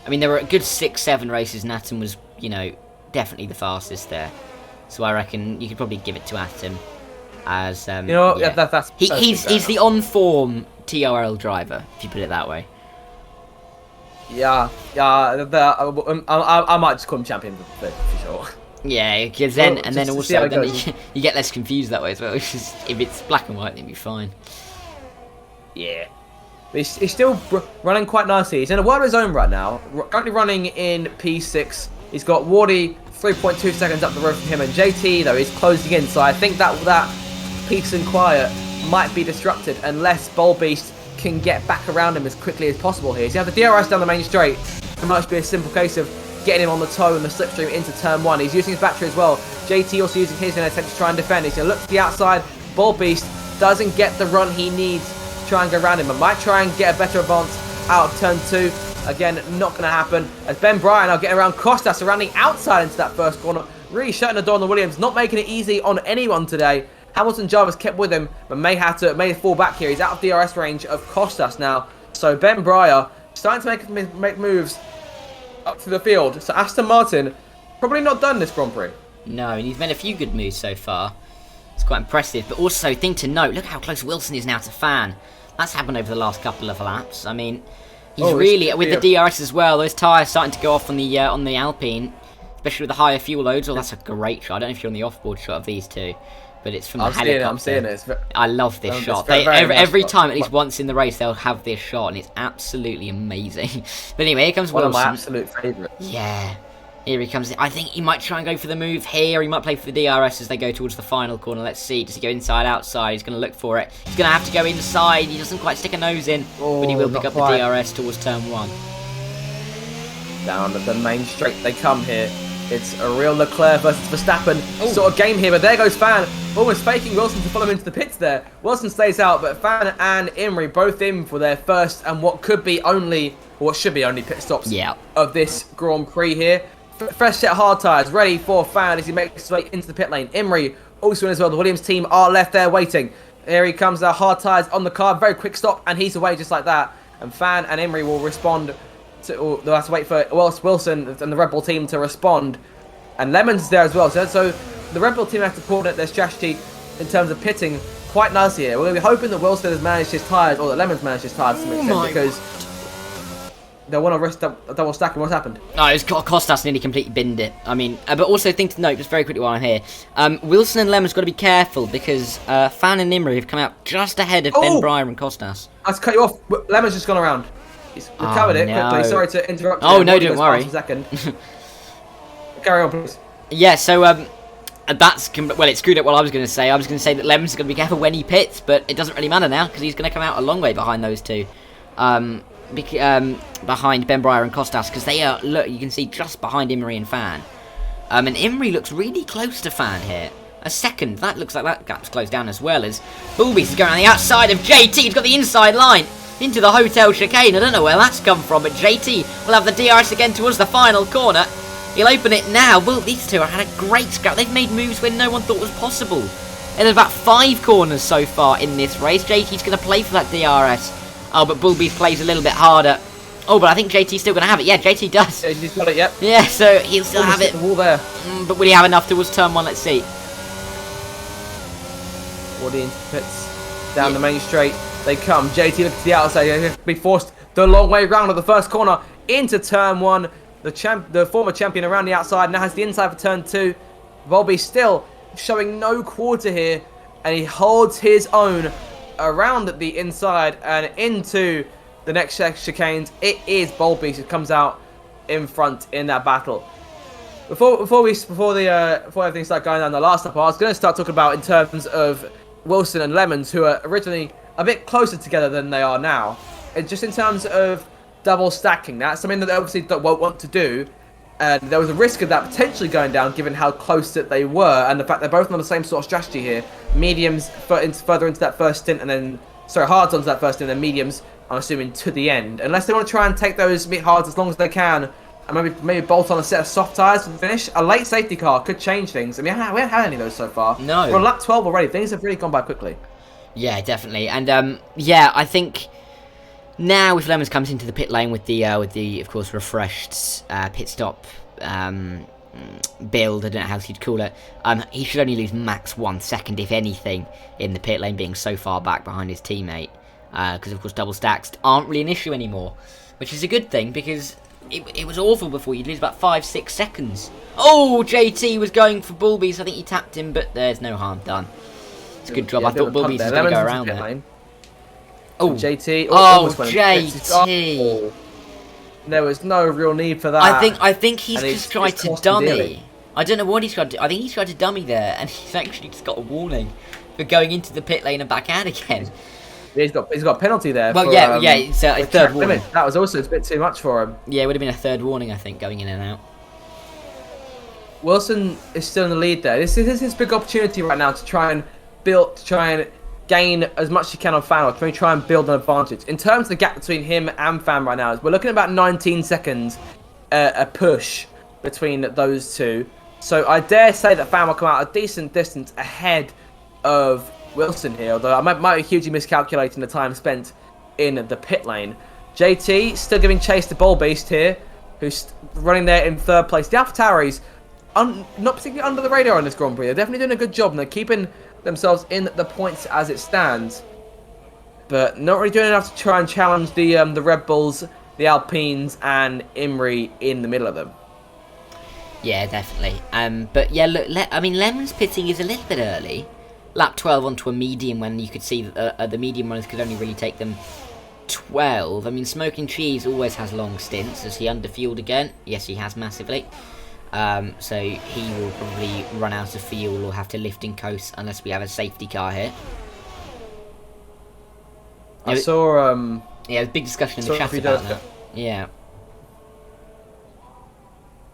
I mean, there were a good 6-7 races, and Atom was, definitely the fastest there. So I reckon you could probably give it to Atom as he's the on-form TORL driver, if you put it that way.
Yeah. I might just call him champion for sure.
Yeah, because then you get less confused that way as well. If it's black and white, then you'll be fine.
Yeah. He's still running quite nicely. He's in a world of his own right now. Currently running in P6. He's got Wardy 3.2 seconds up the road from him, and JT though is closing in. So I think that peace and quiet might be disrupted unless Bold Beast can get back around him as quickly as possible here. So you have the DRS down the main straight. It might be a simple case of getting him on the toe and the slipstream into turn 1. He's using his battery as well. JT also using his in an attempt to try and defend. He's going to look to the outside. Bold Beast doesn't get the run he needs to try and go around him, but might try and get a better advance out of turn 2. Again, not going to happen. As Ben Bryan now getting around Costa, surrounding outside into that first corner. Really shutting the door on the Williams. Not making it easy on anyone today. Hamilton Jarvis kept with him, but may fall back here. He's out of DRS range of Costas now. So Ben Breyer starting to make moves up to the field. So Aston Martin probably not done this Grand Prix.
No, and he's made a few good moves so far. It's quite impressive. But also, thing to note, look how close Wilson is now to Fan. That's happened over the last couple of laps. I mean, he's really, with the DRS as well, those tyres starting to go off on the Alpine, especially with the higher fuel loads. Oh, that's a great shot. I don't know if you're on the off-board shot of these two, but it's from the helicopter.
I'm seeing it.
I love this shot. Every time, at least once in the race, they'll have this shot, and it's absolutely amazing. But anyway, here comes Wilson.
One of my absolute favourites.
Yeah. Here he comes. I think he might try and go for the move here. He might play for the DRS as they go towards the final corner. Let's see. Does he go inside, outside? He's going to look for it. He's going to have to go inside. He doesn't quite stick a nose in, but he will pick up the DRS towards turn 1.
Down the main straight they come here. It's a real Leclerc versus Verstappen sort of game here, but there goes Fan, almost faking Wilson to follow him into the pits there. Wilson stays out, but Fan and Imrie both in for their first and what should be only pit stops of this Grand Prix here. Fresh set of hard tyres, ready for Fan as he makes his way into the pit lane. Imrie also in as well. The Williams team are left there waiting. Here he comes, hard tyres on the car, very quick stop, and he's away just like that. And Fan and Imrie will respond. They'll have to wait for Wilson and the Red Bull team to respond. And Lemon's there as well. So the Red Bull team have to coordinate their strategy in terms of pitting quite nicely here. We're going to be hoping that Wilson has managed his tyres, or that Lemon's managed his tyres to some extent, because they want to risk double stacking. What's happened?
No, it's Costas nearly completely binned it. I mean, but also thing to note, just very quickly while I'm here, Wilson and Lemon's got to be careful because Fan and Imrie have come out just ahead of Ben Breyer and Costas.
I have to cut you off. Lemon's just gone around. He's recovered it quickly. Sorry to interrupt.
Oh no, don't worry.
Second. Carry on, please.
Yeah, so it screwed up what I was going to say. I was going to say that Lemon's going to be careful when he pits, but it doesn't really matter now because he's going to come out a long way behind those two. Behind Ben Breyer and Costas, because they are, look, you can see just behind Imrie and Fan. And Imrie looks really close to Fan here. A second, that looks like that gap's closed down as well as Bulbies is going on the outside of JT. He's got the inside line into the hotel chicane. I don't know where that's come from, but JT will have the DRS again towards the final corner. He'll open it now. Well, these two have had a great scrap. They've made moves when no one thought was possible. And there's about 5 corners so far in this race. JT's going to play for that DRS. Oh, but Bulbies plays a little bit harder. Oh, but I think JT's still going to have it. Yeah, JT does.
Yeah, he's got it, yep.
Yeah, so he'll still have it.
The wall there.
But will he have enough towards turn 1? Let's see.
Audience pits down the main straight. They come. JT looks to the outside. He'll be forced the long way round of the first corner into turn 1. The former champion around the outside now has the inside for turn 2. Volby still showing no quarter here, and he holds his own around the inside and into the next chicanes. It is Volby who comes out in front in that battle. Before everything started going down the last lap, I was going to start talking about in terms of Wilson and Lemons, who are originally a bit closer together than they are now. And just in terms of double stacking, that's something that they obviously won't want to do. And there was a risk of that potentially going down given how close that they were and the fact they're both on the same sort of strategy here. Mediums further into that first stint and then, hards onto that first stint and then mediums, I'm assuming, to the end. Unless they want to try and take those hards as long as they can and maybe bolt on a set of soft tyres for the finish. A late safety car could change things. I mean, we haven't had any of those so far.
No.
We're on lap 12 already. Things have really gone by quickly.
Yeah, definitely. And, yeah, I think now if Lemons comes into the pit lane with the of course, refreshed pit stop build, I don't know how you'd call it, he should only lose max 1 second, if anything, in the pit lane being so far back behind his teammate. Because, of course, double stacks aren't really an issue anymore, which is a good thing because it was awful before. You'd lose about 5-6 seconds. Oh, JT was going for Bulbies. I think he tapped him, but there's no harm done. It's a good job. I thought Bulbies was going to go around there. Oh,
JT.
Oh, JT.
There was no real need for that.
I think he's just tried to dummy. I don't know what he's tried to do. I think he's tried to dummy there, and he's actually just got a warning for going into the pit lane and back out again.
He's got a penalty there.
Well, it's a third warning.
That was also a bit too much for him.
Yeah, it would have been a third warning, I think, going in and out.
Wilson is still in the lead there. This is his big opportunity right now to try and gain as much as he can on Fan, or try and build an advantage. In terms of the gap between him and Fan right now, we're looking at about 19 seconds a push between those two. So I dare say that Fan will come out a decent distance ahead of Wilson here, although I might be hugely miscalculating the time spent in the pit lane. JT still giving chase to Bullbeast here, who's running there in third place. The AlphaTauris, not particularly under the radar on this Grand Prix. They're definitely doing a good job, and they're keeping themselves in the points as it stands, but not really doing enough to try and challenge the Red Bulls, the Alpines, and Imrie in the middle of them.
Yeah, definitely. But yeah, look, Lemon's pitting is a little bit early. Lap 12 onto a medium when you could see that the medium runners could only really take them 12. I mean, Smoking Cheese always has long stints. Has he underfueled again? Yes, he has massively. So he will probably run out of fuel or have to lift and coast unless we have a safety car here.
I saw
yeah, there's a big discussion in the chat about that. Yeah.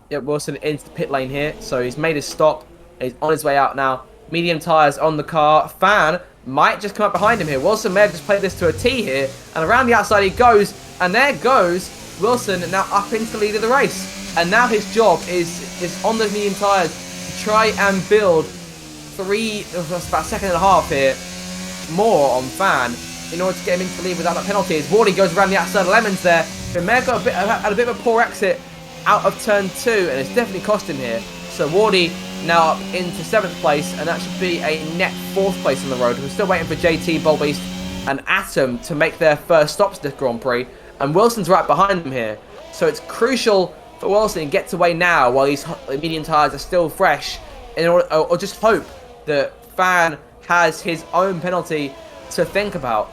Yeah, Wilson into the pit lane here, so he's made his stop. He's on his way out now. Medium tyres on the car. Fan might just come up behind him here. Wilson may have just played this to a T here, and around the outside he goes, and there goes Wilson now up into the lead of the race. And now his job is on those medium tyres to try and build about a second and a half here more on Fan in order to get him into the lead without that penalty. As Wardy goes around the outside of Lemons there, but may have got a bit of a poor exit out of turn 2, and it's definitely cost him here. So Wardy now up into 7th place, and that should be a net 4th place on the road. We're still waiting for JT, Bolbeast and Atom to make their first stops this Grand Prix, and Wilson's right behind them here. So it's crucial for Wilson to get away now while these medium tyres are still fresh, in order, or just hope that Fan has his own penalty to think about.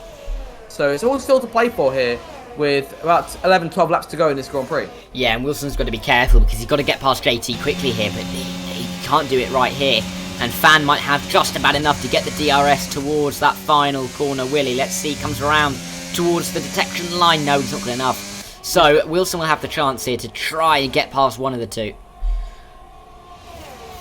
So it's all still to play for here, with about 11-12 laps to go in this Grand Prix.
Yeah, and Wilson's got to be careful because he's got to get past JT quickly here, but he can't do it right here. And Fan might have just about enough to get the DRS towards that final corner. Willie, let's see, comes around towards the detection line. No, he's not good enough. So Wilson will have the chance here to try and get past one of the two.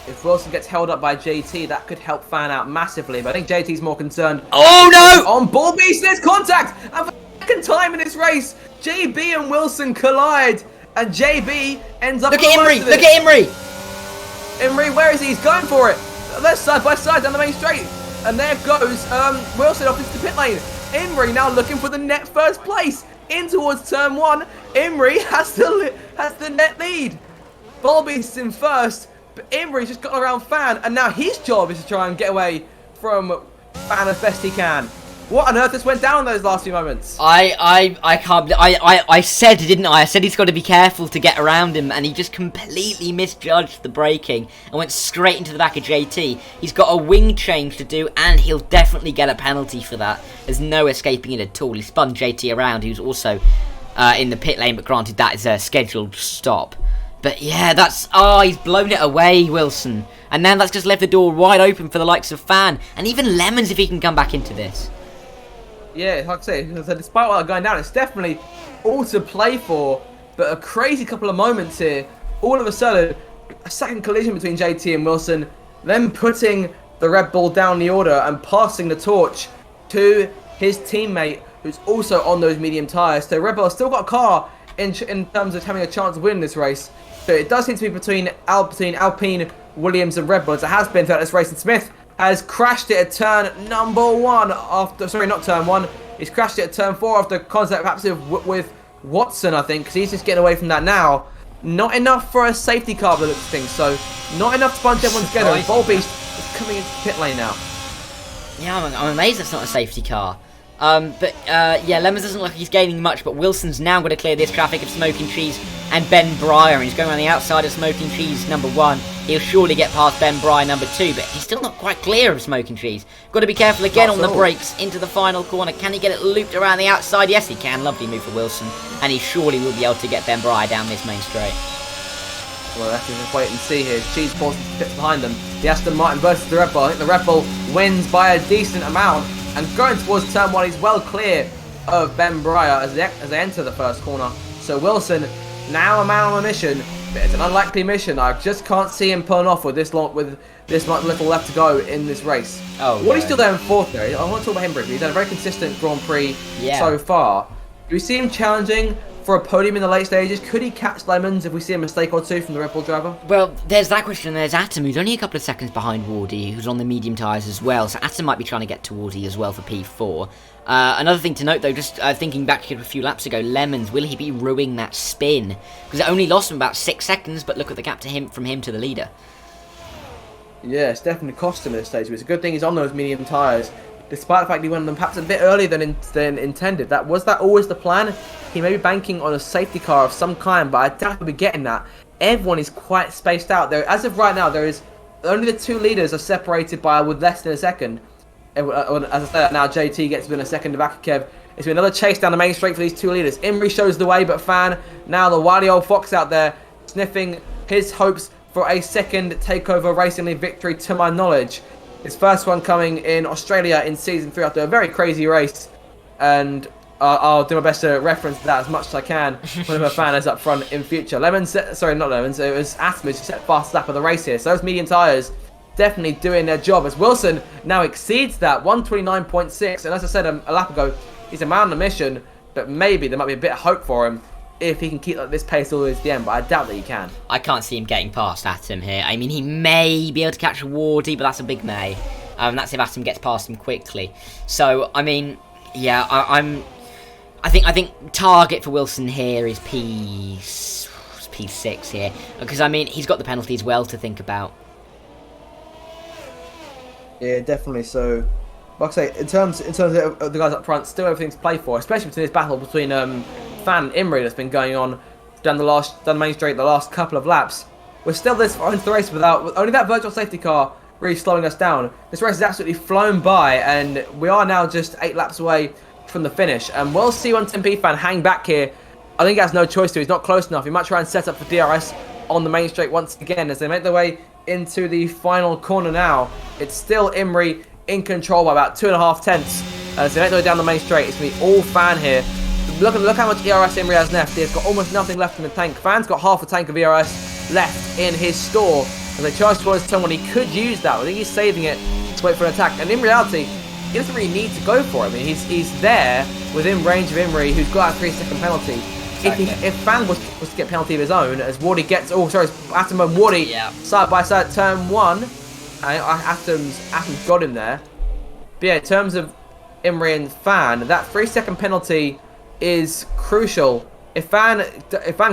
If Wilson gets held up by JT, that could help Fan out massively, but I think JT's more concerned.
Oh no!
On Bolbeast, there's contact! And for the second time in this race, JB and Wilson collide, and JB ends up...
Look at Imri! Look at Imri!
Imri, where is he? He's going for it. They're side by side down the main straight. And there goes Wilson off into the pit lane. Imri now looking for the net first place. In towards turn 1. Imri has the net lead. Bolbeast's in first, but Imri's just got around Fan, and now his job is to try and get away from Fan as best he can. What on earth just went down in those last few moments?
I can't. I said, didn't I? I said he's got to be careful to get around him, and he just completely misjudged the braking and went straight into the back of JT. He's got a wing change to do, and he'll definitely get a penalty for that. There's no escaping it at all. He spun JT around, who's also in the pit lane, but granted that is a scheduled stop. But yeah, he's blown it away, Wilson. And now that's just left the door wide open for the likes of Fan, and even Lemons if he can come back into this.
Yeah, like I say, so despite what they're going down, it's definitely all to play for. But a crazy couple of moments here. All of a sudden, a second collision between JT and Wilson, then putting the Red Bull down the order and passing the torch to his teammate, who's also on those medium tyres. So Red Bull has still got a car in terms of having a chance to win this race. So it does seem to be between Alpine, Williams and Red Bull, as it has been throughout this race. And Smith has crashed it at turn number 1 after... Sorry, not turn 1. He's crashed it at turn 4 after contact perhaps with Watson, I think, because he's just getting away from that now. Not enough for a safety car by the looks of things, so not enough to bunch everyone together. And Bolbeast is coming into the pit lane now.
Yeah, I'm amazed that's not a safety car. Yeah, Lemons doesn't look like he's gaining much, but Wilson's now got to clear this traffic of Smoking Cheese and Ben Breyer, and he's going around the outside of Smoking Cheese number 1. He'll surely get past Ben Breyer number 2, but he's still not quite clear of Smoking Cheese. Got to be careful again on the brakes into the final corner. Can he get it looped around the outside? Yes, he can. Lovely move for Wilson, and he surely will be able to get Ben Breyer down this main straight.
Well, let's just wait and see here. Cheese forces pits behind them. The Aston Martin versus the Red Bull. I think the Red Bull wins by a decent amount. And going towards turn 1, he's well clear of Ben Breyer as they enter the first corner. So Wilson, now a man on a mission, but it's an unlikely mission. I just can't see him pulling off with this little left to go in this race. Oh, Wardy's still there in 4th there. I want to talk about him briefly. He's had a very consistent Grand Prix so far. Do we see him challenging for a podium in the late stages? Could he catch Lemons if we see a mistake or two from the Red Bull driver?
Well, there's that question. There's Atom, who's only a couple of seconds behind Wardy, who's on the medium tyres as well. So Atom might be trying to get to Wardy as well for P4. Another thing to note, though, just thinking back a few laps ago, Lemons, will he be ruining that spin? Because it only lost him about 6 seconds, but look at the gap from him to the leader.
Yeah, it's definitely cost him at this stage, but it's a good thing he's on those medium tyres. Despite the fact he went on them perhaps a bit earlier than intended. Was that always the plan? He may be banking on a safety car of some kind, but I doubt he'll be getting that. Everyone is quite spaced out. As of right now, there is only the 2 leaders are separated by with less than a second. As I said, now JT gets within a second of Kev. It's been another chase down the main straight for these 2 leaders. Imri shows the way, but Fan, now the wily old fox out there, sniffing his hopes for a second takeover Racing League victory to my knowledge. His first one coming in Australia in Season 3 after a very crazy race. And I'll do my best to reference that as much as I can whenever a fan is up front in future. Sorry, not Lemons, it was Atom who set fast lap of the race here. So those medium tyres definitely doing their job, as Wilson now exceeds that, 129.6. And as I said a lap ago, he's a man on a mission, but maybe there might be a bit of hope for him if he can keep like this pace all the way to the end, but I doubt that he can.
I can't see him getting past Atom here. I mean, he may be able to catch a Wardy, but that's a big may. That's if Atom gets past him quickly. So, I mean, yeah, I think target for Wilson here is P6 here, because I mean he's got the penalty as well to think about.
Yeah, definitely. So, like I say, in terms of the guys up front, still everything to play for, especially between this battle between Fan and Imri that's been going on down the main straight the last couple of laps. We're still this far into the race without only that virtual safety car really slowing us down. This race has absolutely flown by, and we are now just 8 laps away from the finish. And we'll see one P fan hang back here. I think he has no choice to. He's not close enough. He might try and set up for DRS on the main straight once again as they make their way into the final corner now. It's still Imri in control by about 2.5 tenths. As they make their way down the main straight, it's going to be all Fan here. Look how much ERS Imri has left. He's got almost nothing left in the tank. Fan's got half a tank of ERS left in his store. As they charge towards someone, he could use that. I think he's saving it to wait for an attack. And in reality, he doesn't really need to go for it. I mean, he's there within range of Imri, who's got a 3-second penalty. Exactly. If Fan was to get a penalty of his own, as Wardy gets... Oh, sorry, Atom and Wardy side by side, turn 1. And Atom's got him there. But yeah, in terms of Imri and Fan, that 3-second penalty is crucial. If Fan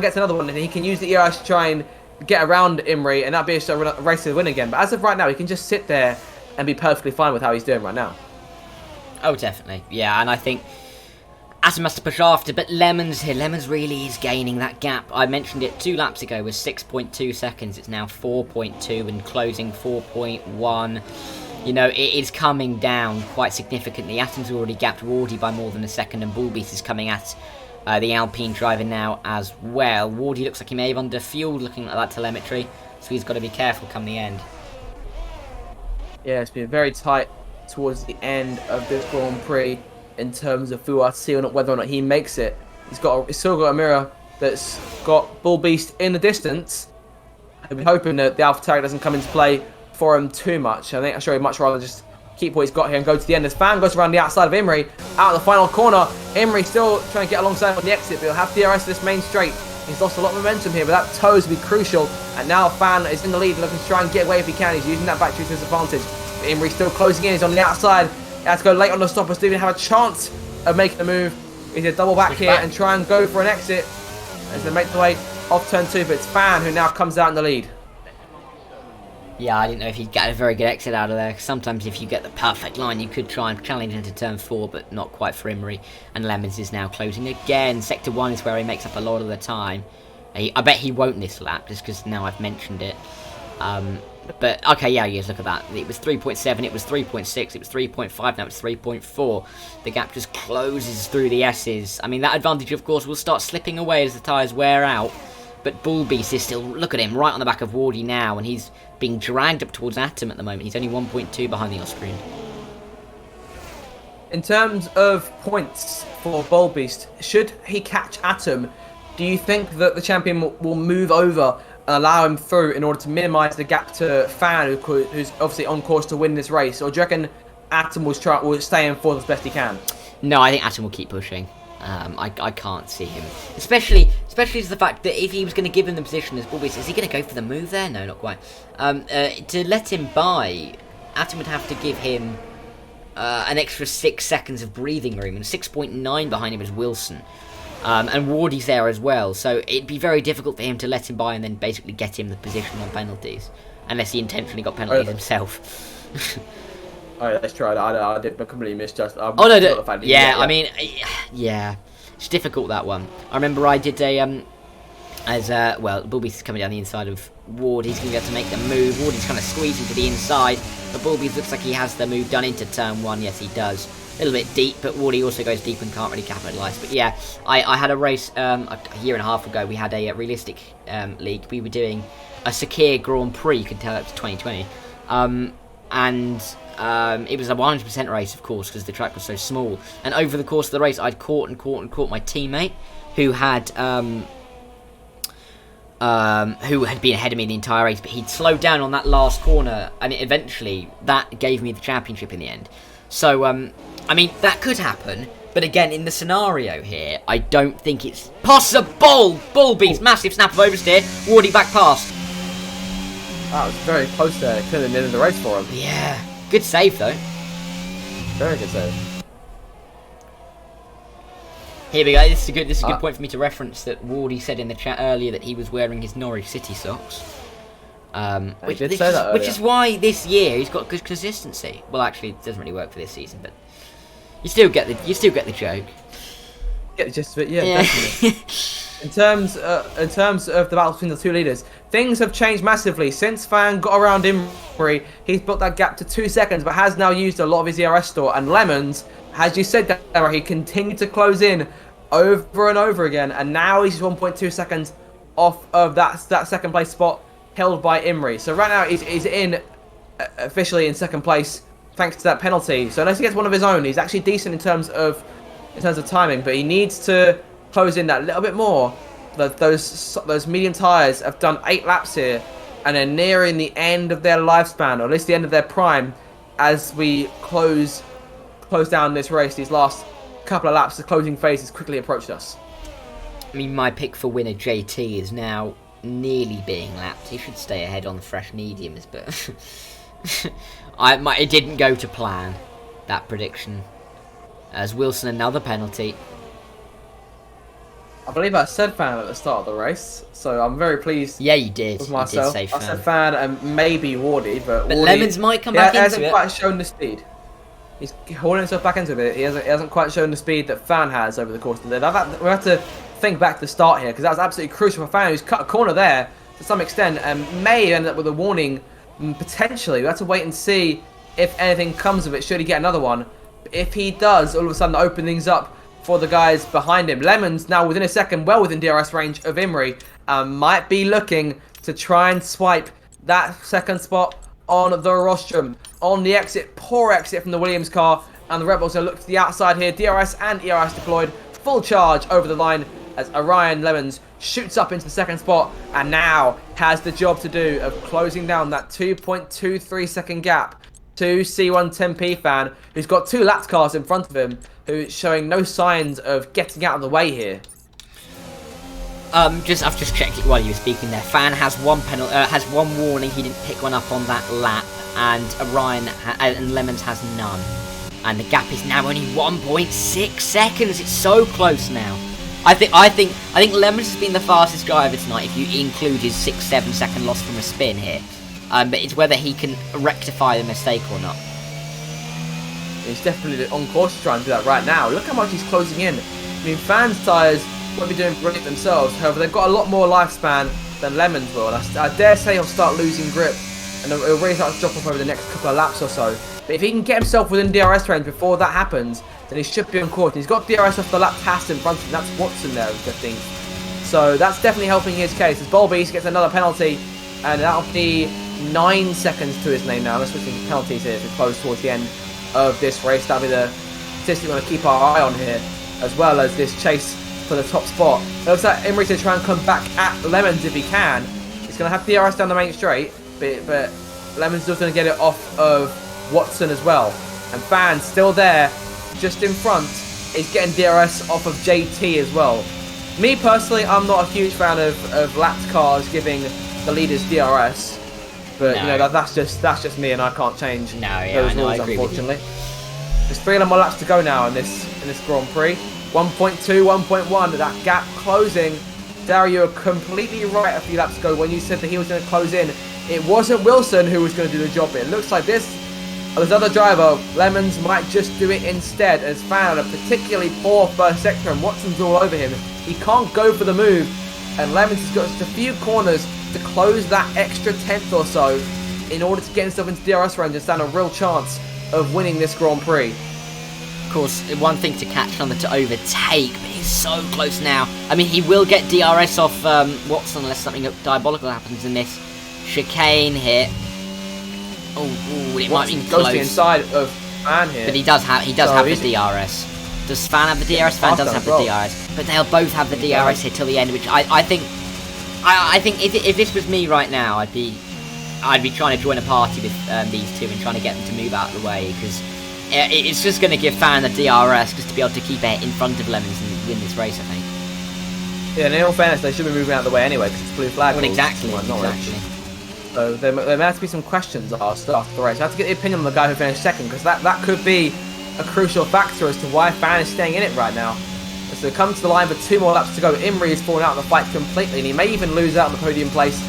gets another one, then he can use the ERS to try and get around Imri, and that'd be a race to the win again. But as of right now, he can just sit there and be perfectly fine with how he's doing right now.
Oh, definitely. Yeah, and I think Atom has to push after, but Lemons here. Lemons really is gaining that gap. I mentioned it 2 laps ago was 6.2 seconds. It's now 4.2 and closing 4.1. You know, it is coming down quite significantly. Atom's already gapped Wardy by more than a second, and Bullbeast is coming at the Alpine driver now as well. Wardy looks like he may have underfueled looking at that telemetry, so he's got to be careful come the end.
Yeah, it's been very tight towards the end of this Grand Prix in terms of fuel RC or whether or not he makes it. He's still got a mirror that's got Bullbeast in the distance. I'm hoping that the Alpha Tag doesn't come into play for him too much. I think I'd sure much rather just keep what he's got here and go to the end. As Fan goes around the outside of Imri, out of the final corner. Imri still trying to get alongside on the exit, but he'll have DRS to this main straight. He's lost a lot of momentum here, but that toes will be crucial. And now Fan is in the lead, looking to try and get away if he can. He's using that battery to his advantage. But Imri still closing in. He's on the outside. He has to go late on the stoppers to even have a chance of making a move. He's going to double back here and try and go for an exit as they make the way off turn 2. But it's Fan who now comes out in the lead.
Yeah, I didn't know if he'd get a very good exit out of there. 'Cause sometimes if you get the perfect line, you could try and challenge into turn 4, but not quite for Imri. And Lemons is now closing again. Sector 1 is where he makes up a lot of the time. I bet he won't this lap, just because now I've mentioned it. But, okay, yeah, yes, look at that. It was 3.7, it was 3.6, it was 3.5, now it's 3.4. The gap just closes through the S's. I mean, that advantage, of course, will start slipping away as the tyres wear out. But Bullbeast is still, look at him, right on the back of Wardy now, and he's being dragged up towards Atom at the moment. He's only 1.2 behind the Austrian.
In terms of points for Bullbeast, should he catch Atom, do you think that the champion will move over and allow him through in order to minimise the gap to Fan, who's obviously on course to win this race? Or do you reckon Atom will stay in fourth as best he can?
No, I think Atom will keep pushing. I can't see him. Especially as the fact that if he was going to give him the position as Bullbeast, is he going to go for the move there? No, not quite. To let him by, Atom would have to give him an extra 6 seconds of breathing room, and 6.9 behind him is Wilson. And Wardy's there as well, so it'd be very difficult for him to let him by and then basically get him the position on penalties. Unless he intentionally got penalties himself.
Alright, let's try that. I did completely misjudge.
Oh no, yeah, I mean, yeah, it's difficult, that one. I remember I did a well, Bullbeast is coming down the inside of Ward. He's going to be able to make the move. Wardy's kind of squeezing to the inside, but Bullbeast looks like he has the move done into turn 1. Yes, he does. little bit deep, but Wardy also goes deep and can't really capitalise. But yeah, I had a race a year and a half ago. We had a realistic league. We were doing a Sakir Grand Prix. You can tell up to 2020. It was a 100% race, of course, because the track was so small. And over the course of the race, I'd caught my teammate, who had been ahead of me the entire race, but he'd slowed down on that last corner, and eventually that gave me the championship in the end. So, I mean, that could happen, but again, in the scenario here, I don't think it's possible. Bull beats, massive snap of oversteer, Wardy back past.
That was very close there. It could have been the end of the race for him.
Yeah, good save though.
Very good save.
Here we go. This is a good point for me to reference that Wardy said in the chat earlier that he was wearing his Norwich City socks. Which is why this year he's got good consistency. Well, actually, it doesn't really work for this season, but you still get the joke.
Get the gist of it, yeah. Definitely. In terms of the battle between the two leaders, things have changed massively since Fan got around Imri. He's built that gap to 2 seconds, but has now used a lot of his ERS store. And Lemons, as you said, Dara, he continued to close in over and over again, and now he's 1.2 seconds off of that second place spot held by Imri. So right now he's in officially in second place thanks to that penalty. So unless he gets one of his own, he's actually decent in terms of timing, but he needs to close in that little bit more. Those medium tyres have done 8 laps here, and they're nearing the end of their lifespan, or at least the end of their prime, as we close down this race. These last couple of laps, the closing phase has quickly approached us.
I mean, my pick for winner, JT, is now nearly being lapped. He should stay ahead on the fresh mediums, but it didn't go to plan, that prediction. As Wilson, another penalty.
I believe I said Fan at the start of the race, so I'm very pleased.
Yeah, you did.
With myself.
You did say
I said Fan and maybe Wardy, but Wardy,
Lemons might come back into it.
He hasn't quite shown the speed. He's holding himself back into it. He hasn't quite shown the speed that Fan has over the course of the day. We have to think back to the start here, because that was absolutely crucial for Fan, who's cut a corner there to some extent and may end up with a warning potentially. We have to wait and see if anything comes of it. Should he get another one? If he does, all of a sudden open things up for the guys behind him. Lemons now within a second, well within DRS range of Imri, might be looking to try and swipe that second spot on the rostrum. On the exit, poor exit from the Williams car, and the Red Bulls are look to the outside here. DRS and ERS deployed, full charge over the line as Arabian Lemons shoots up into the second spot, and now has the job to do of closing down that 2.23 second gap to C110P Fan, who's got 2 lapped cars in front of him, who's showing no signs of getting out of the way here.
I've just checked it while you were speaking there. Fan has one warning. He didn't pick one up on that lap, and Orion and Lemons has none. And the gap is now only 1.6 seconds. It's so close now. I think Lemons has been the fastest guy over tonight, if you include his 6-7 second loss from a spin here. But it's whether he can rectify the mistake or not.
He's definitely on course to try and do that right now. Look how much he's closing in. I mean, Fan's tyres won't be doing brilliant themselves. However, they've got a lot more lifespan than Lemons will. I dare say he'll start losing grip, and it'll really start to drop off over the next couple of laps or so. But if he can get himself within DRS range before that happens, then he should be on course. He's got DRS off the lap past in front of him. That's Watson there, I think. So that's definitely helping his case. As Bulbeast gets another penalty, and that'll be 9 seconds to his name now. Let's switch into penalties here to close towards the end of this race. That'll be the statistic we want to keep our eye on here, as well as this chase for the top spot. It looks like Emery's going to try and come back at Lemons if he can. He's going to have DRS down the main straight, but Lemons is going to get it off of Watson as well. And Fan still there, just in front, is getting DRS off of JT as well. Me personally, I'm not a huge fan of lapped cars giving the leaders DRS, but no. You know that's just me, and I can't change those rules, unfortunately. There's 3 more laps to go now in this Grand Prix. 1.2, 1.1, that gap closing. Daryl, you were completely right a few laps ago when you said that he was going to close in. It wasn't Wilson who was going to do the job. It looks like this other driver, Lemons, might just do it instead, as Fan had a particularly poor first sector, and Watson's all over him. He can't go for the move, and Lemons has got just a few corners to close that extra tenth or so in order to get himself into DRS range and stand a real chance of winning this Grand Prix.
course, one thing to catch, another to overtake, but he's so close now. I mean, he will get DRS off Watson unless something diabolical happens in this chicane here. Oh, it might be close.
Goes to the inside of Fan here.
But he does have the DRS. Does Fan have the DRS? Fan does have the DRS. But they'll both have the DRS here till the end, which I think if this was me right now, I'd be trying to join a party with these two and trying to get them to move out of the way, because it's just going to give Fan the DRS just to be able to keep it in front of Lemons and win this race, I think.
Yeah, and in all fairness, they should be moving out of the way anyway, because it's blue flag.
Well, exactly.
So there may have to be some questions asked after the race. I have to get the opinion on the guy who finished second, because that could be a crucial factor as to why Fan is staying in it right now. So come to the line for 2 more laps to go. Imri is fallen out of the fight completely, and he may even lose out on the podium place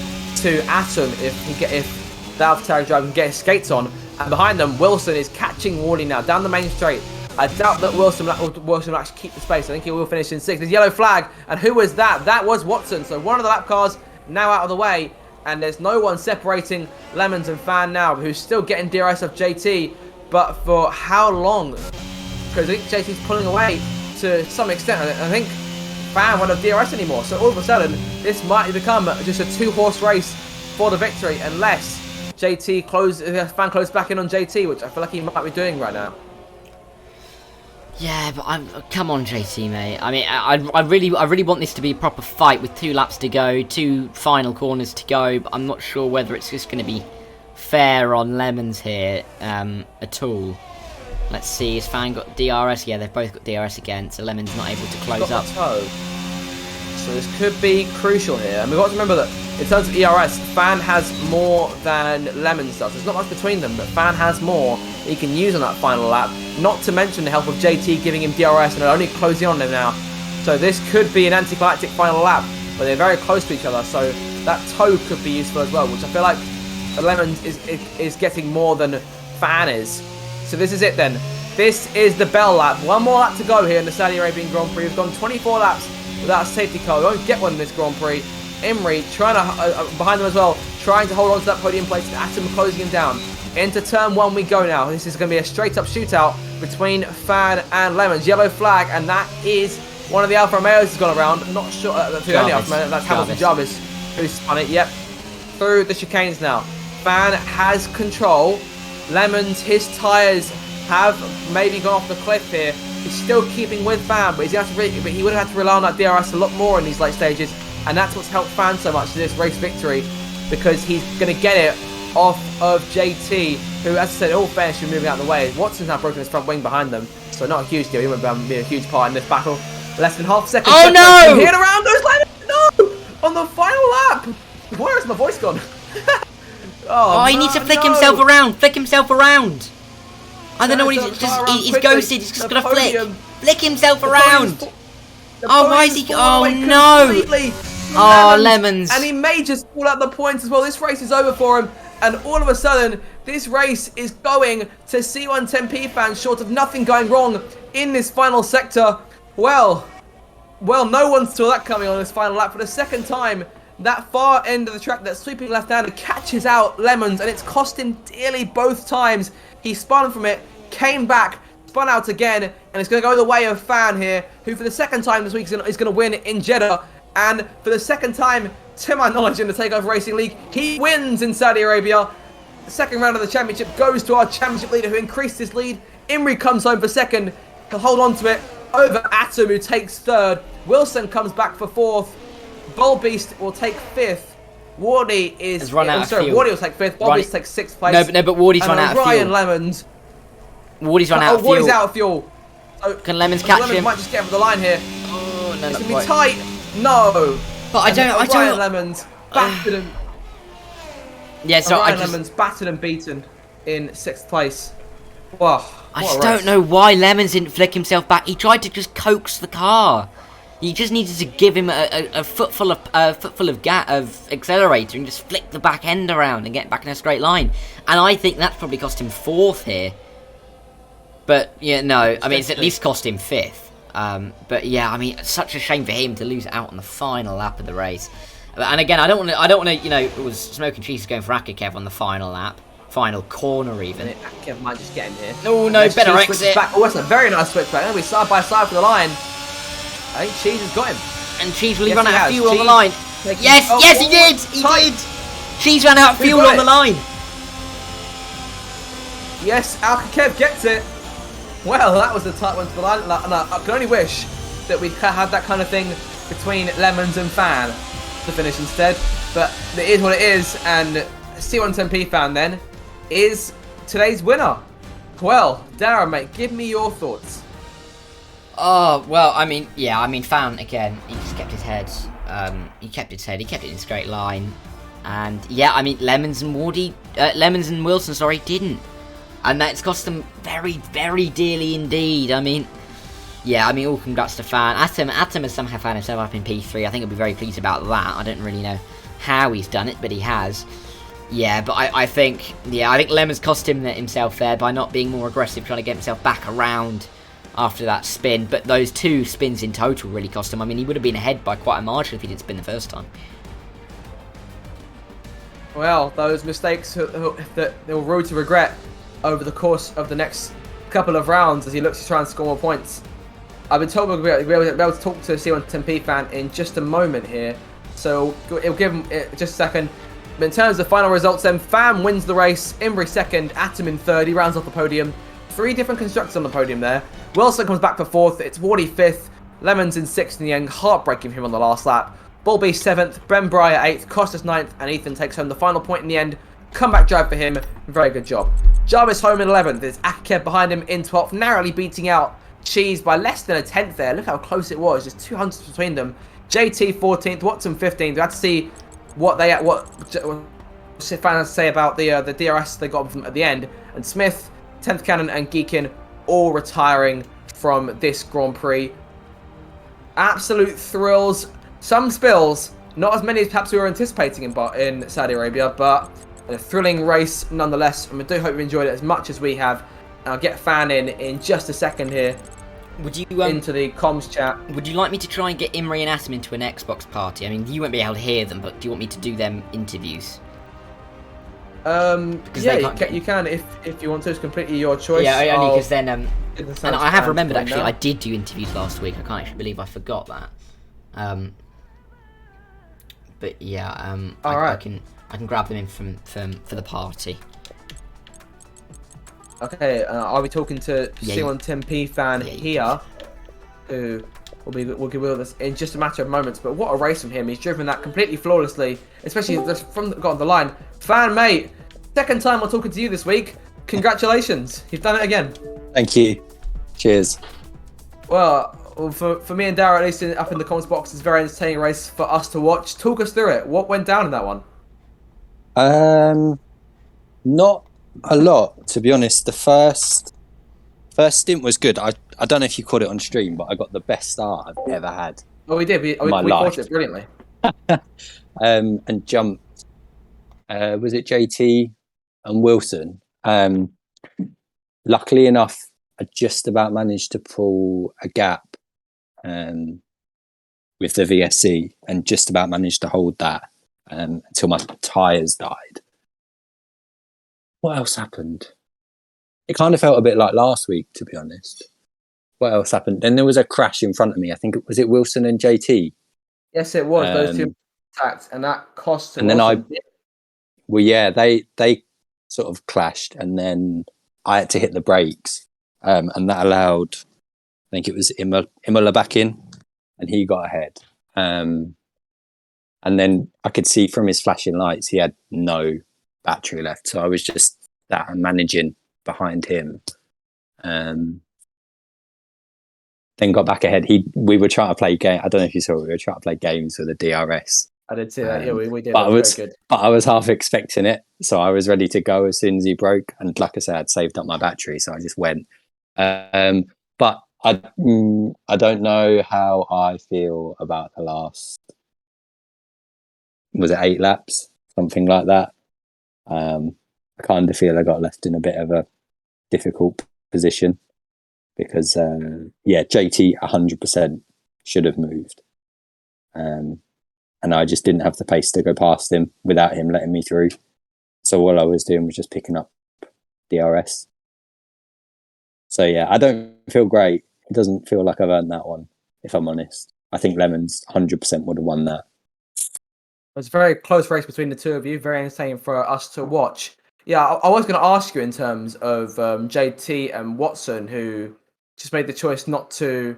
to Atom if the AlphaTauri driver can get his skates on. And behind them, Wilson is catching Wardy now down the main straight. I doubt that Wilson will actually keep the space. I think he will finish in 6th. There's yellow flag, and who was that? That was Watson. So one of the lap cars now out of the way, and there's no one separating Lemons and Fan now, who's still getting DRS off JT, but for how long? Because I think JT's pulling away to some extent. I think Fan won't have DRS anymore, so all of a sudden this might become just a 2-horse race for the victory, unless Fan closes back in on JT, which I feel like he might be doing right now.
Yeah, but come on, JT, mate. I mean, I really want this to be a proper fight with 2 laps to go, 2 final corners to go. But I'm not sure whether it's just going to be fair on Lemons here at all. Let's see, has Fan got DRS? Yeah, they've both got DRS again, so Lemons not able to close up.
So this could be crucial here. And we've got to remember that in terms of ERS, Fan has more than Lemons does. There's not much between them, but Fan has more he can use on that final lap. Not to mention the help of JT giving him DRS and only closing on him now. So this could be an anticlimactic final lap, but they're very close to each other. So that toe could be useful as well, which I feel like Lemons is getting more than Fan is. So this is it then. This is the bell lap. 1 more lap to go here in the Saudi Arabian Grand Prix. We've gone 24 laps without a safety car. We won't get one in this Grand Prix. Imri trying to, behind them as well, trying to hold on to that podium place. Atom closing him down. Into turn 1 we go now. This is going to be a straight up shootout between Fan and Lemons. Yellow flag, and that is one of the Alfa Romeos has gone around. I'm not sure that's the only Alfa Romeo. That's Hamilton Jarvis who spun it. Yep. Through the chicanes now. Fan has control. Lemons, his tyres have maybe gone off the cliff here. He's still keeping with Fan, but he would have had to rely on that DRS a lot more in these late stages, and that's what's helped Fan so much to this race victory, because he's going to get it off of JT, who, as I said, all fairness, should be moving out of the way. Watson's now broken his front wing behind them, so not a huge deal. He won't be a huge part in this battle. Less than half a second.
Oh no!
Hit around those Lemons! No! On the final lap! Where has my voice gone?
Oh, he needs to flick himself around. Flick himself around. I don't know what he's ghosted. He's just got to flick himself around. Oh, why is he? Oh no! Oh, Lemons.
And he may just pull out the points as well. This race is over for him. And all of a sudden, this race is going to C110P fans, short of nothing going wrong in this final sector. Well, no one saw that coming on this final lap. For the second time, that far end of the track, that sweeping left-hander catches out Lemons, and it's cost him dearly both times. He spun from it, came back, spun out again, and it's going to go the way of Fan here, who for the second time this week is going to win in Jeddah. And for the second time, to my knowledge, in the Takeover Racing League, he wins in Saudi Arabia. The second round of the championship goes to our championship leader, who increased his lead. Imri comes home for second. He'll hold on to it over Atom, who takes third. Wilson comes back for fourth. Volbeast will take fifth. Wardy is... Wardy will take fifth. Volbeast takes sixth place.
No, but Wardy's run out of fuel.
Ryan Lemons.
Wardy's run out of fuel.
Wardy's out of fuel. So
can Lemons catch him?
Might just get over the line here.
Oh, no,
it's going to be tight. No.
But I don't...
Ryan Lemons battered him.
Yeah, so
Ryan Lemons battered and beaten in sixth place. Wow.
I just don't know why Lemons didn't flick himself back. He tried to just coax the car. You just needed to give him a footful of accelerator and just flick the back end around and get back in a straight line. And I think that's probably cost him fourth here. But yeah, no, I mean it's at least cost him fifth. But yeah, I mean it's such a shame for him to lose out on the final lap of the race. And again, I don't want to, you know, it was smoke and cheese going for Akakev on the final final corner even.
Kevin might just get him here.
Oh no, better exit.
Back. Oh, that's a very nice switchback. Going to be side by side for the line. I think Cheese has got him.
And Cheese will run out of fuel on the line. Yes, he did! He did! Cheese ran out of fuel on the line.
Yes, Kev gets it. Well, that was a tight one to the line. I can only wish that we had that kind of thing between Lemons and Fan to finish instead. But it is what it is, and C110P Fan then is today's winner. Well, Darren, mate, give me your thoughts.
Oh, well, Fan, again, he just kept his head. He kept it in a straight line. And, yeah, Lemons and Wilson, didn't. And that's cost them very, very dearly indeed. All congrats to Fan. Atom has somehow found himself up in P3. I think he'll be very pleased about that. I don't really know how he's done it, but he has. Yeah, but I think Lemons cost himself there by not being more aggressive, trying to get himself back around after that spin. But those 2 spins in total really cost him. He would have been ahead by quite a margin if he didn't spin the first time.
Well, those mistakes that they'll road to regret over the course of the next couple of rounds as he looks to try and score more points. I've been told we'll be able to talk to C110P Fan in just a moment here, so it'll give him just a second. But in terms of final results then, Fan wins the race, Imbri second, Atom in third, he rounds off the podium. 3 different constructors on the podium there. Wilson comes back for 4th, it's Wardy 5th, Lemons in 6th in the end, heartbreaking for him on the last lap. Bulby 7th, Ben Breyer 8th, Costas 9th, and Ethan takes home the final point in the end. Comeback drive for him, very good job. Jarvis home in 11th, there's Akakev behind him in 12th, narrowly beating out Cheese by less than a 10th there. Look how close it was, just 200 between them. JT 14th, Watson 15th. We had to see what fans say about the DRS they got from at the end. And Smith, 10th Cannon, and Geekin all retiring from this Grand Prix. Absolute thrills, some spills, not as many as perhaps we were anticipating in Saudi Arabia, but a thrilling race nonetheless. And we do hope you enjoyed it as much as we have. I'll get Fan in just a second here.
Would you
into the comms chat?
Would you like me to try and get Imri and Atom into an Xbox party? You won't be able to hear them, but do you want me to do them interviews?
You can if you want to. It's completely your choice.
Yeah, only because then and I have remembered actually
now.
I did do interviews last week. I can't actually believe I forgot that. But yeah, I can grab them in for the party.
Okay, I'll be talking to C110P Fan here, who will be with us in just a matter of moments. But what a race from him! He's driven that completely flawlessly, especially just got on the line. Fan, mate, second time we're talking to you this week. Congratulations, you've done it again.
Thank you. Cheers.
Well, for me and Darren, at least up in the comments box, it's a very entertaining race for us to watch. Talk us through it. What went down in that one?
Not a lot, to be honest. The first stint was good. I don't know if you caught it on stream, but I got the best start I've ever had.
Oh, we did. We caught it brilliantly.
And jumped. Was it JT and Wilson? Luckily enough, I just about managed to pull a gap with the VSC and just about managed to hold that until my tyres died. What else happened? It kind of felt a bit like last week, to be honest. What else happened? Then there was a crash in front of me. I think was it Wilson and JT.
Yes, it was. Those two attacked, and that cost.
And then they sort of clashed, and then I had to hit the brakes, and that allowed, I think it was Imola back in, and he got ahead. And then I could see from his flashing lights he had no battery left, so I was just managing behind him. Then got back ahead. We were trying to play game. I don't know if you saw it. We were trying to play games with the DRS.
I did see that. Yeah, we did.
But
very good.
But I was half expecting it, so I was ready to go as soon as he broke. And like I said, I'd saved up my battery, so I just went. But I don't know how I feel about the last. Was it 8 laps, something like that? I kind of feel I got left in a bit of a difficult position because, JT 100% should have moved. And I just didn't have the pace to go past him without him letting me through. So all I was doing was just picking up DRS. So yeah, I don't feel great. It doesn't feel like I've earned that one, if I'm honest. I think Lemons 100% would have won that.
It was a very close race between the two of you. Very entertaining for us to watch. Yeah, I was going to ask you in terms of JT and Watson, who just made the choice not to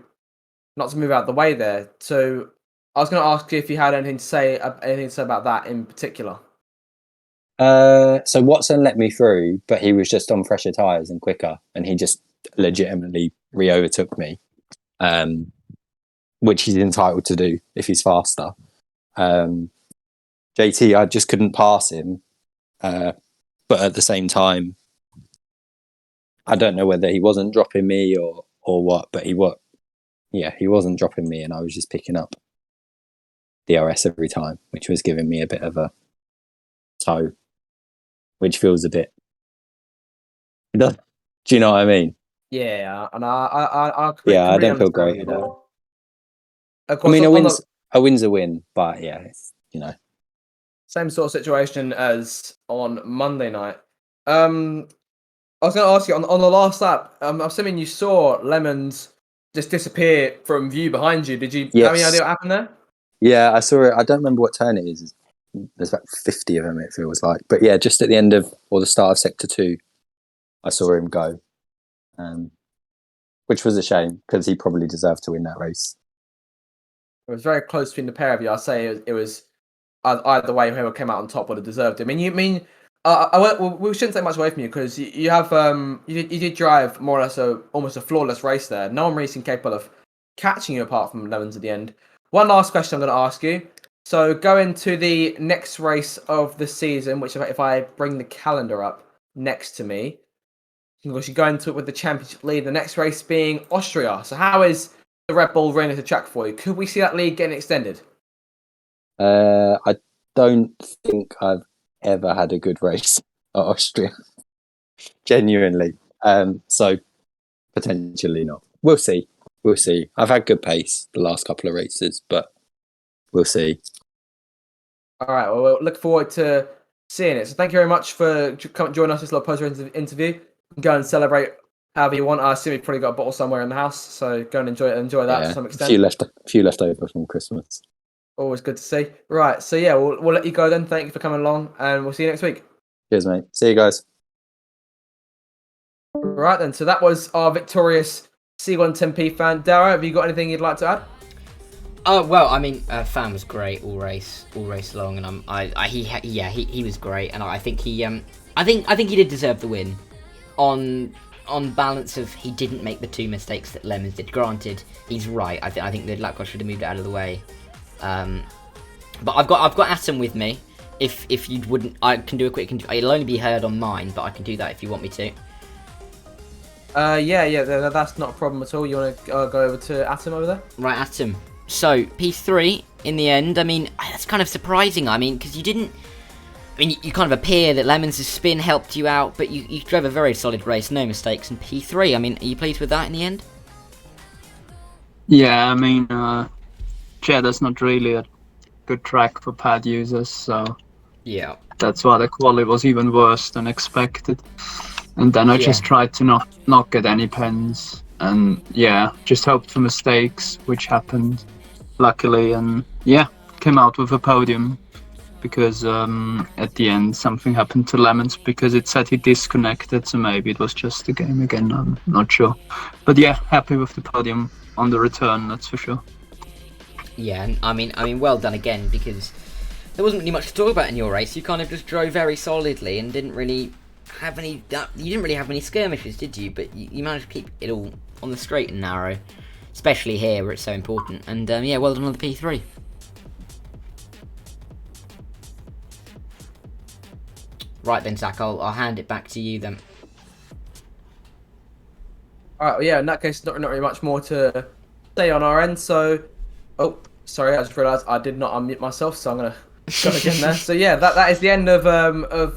move out of the way there. So I was going to ask you if you had anything to say about that in particular.
So Watson let me through, but he was just on fresher tyres and quicker, and he just legitimately re-overtook me, which he's entitled to do if he's faster. JT, I just couldn't pass him, but at the same time, I don't know whether he wasn't dropping me or what, but he wasn't dropping me, and I was just picking up DRS every time, which was giving me a bit of a toe, which feels a bit. Do you know what I mean?
Yeah, and I
Yeah, I
completely
don't feel
understand
great
you
about
there.
it.
Of
I
course,
mean,
on the
a win's a win, but yeah, it's,
same sort of situation as on Monday night. I was going to ask you on the last lap. I'm assuming you saw Lemons just disappear from view behind you. Did you have any idea
yes,
what happened there?
yeah, I saw it. I don't remember what turn it is. There's about 50 of them, it feels like. But yeah, just at the end of or the start of sector 2, I saw him go, which was a shame because he probably deserved to win that race.
It was very close between the pair of you. I say it was either way, whoever came out on top would have deserved it. I mean, we shouldn't take much away from you because you have you did drive more or less almost a flawless race there. No one really seemed capable of catching you apart from Lemons at the end. One last question I'm going to ask you. So going to the next race of the season, which if I bring the calendar up next to me, we should go into it with the championship lead. The next race being Austria. So how is the Red Bull Ring as a track for you? Could we see that league getting extended?
I don't think I've ever had a good race at Austria, genuinely. So potentially not. We'll see. We'll see. I've had good pace the last couple of races, but we'll see.
All right. Well, we'll look forward to seeing it. So thank you very much for joining us this little post-interview. You can go and celebrate however you want. I assume you've probably got a bottle somewhere in the house, so go and enjoy that to
Yeah,
some
a
extent.
few left over from Christmas.
Always good to see. Right. So yeah, we'll let you go then. Thank you for coming along, and we'll see you next week.
Cheers, mate. See you guys.
Right then. So that was our victorious C110P fan. Dara, have you got anything you'd like to add?
Oh well, I mean, Fan was great all race long, and he was great, and I think he did deserve the win. On balance of he didn't make the two mistakes that Lemons did. Granted, he's right. I think the lap car should have moved it out of the way. But I've got Atom with me. If you wouldn't, I can do a quick. It'll only be heard on mine, but I can do that if you want me to.
Yeah, that's not a problem at all. You want to go over to Atom over there?
Right, Atom. So, P3, in the end, I mean, that's kind of surprising. I mean, because you didn't... I mean, you kind of appear that Lemons' spin helped you out, but you drove a very solid race, no mistakes, and P3, I mean, are you pleased with that in the end?
Yeah, I mean, Jeddah's not really a good track for pad users, so...
Yeah.
That's why the quality was even worse than expected. And then I just tried to not get any pens, and yeah, just hoped for mistakes, which happened. Luckily, and yeah, came out with a podium because at the end something happened to Lemons because it said he disconnected, so maybe it was just the game again, I'm not sure. But yeah, happy with the podium on the return, that's for sure.
Yeah, and I mean, well done again, because there wasn't really much to talk about in your race. You kind of just drove very solidly and didn't really have any skirmishes, did you? But you managed to keep it all on the straight and narrow. Especially here where it's so important. And yeah, well done on the P3. Right then, Zach, I'll hand it back to you then.
Alright, well, yeah, in that case, not really much more to say on our end. So, oh, sorry, I just realised I did not unmute myself, so I'm going to go again there. So yeah, that is the end of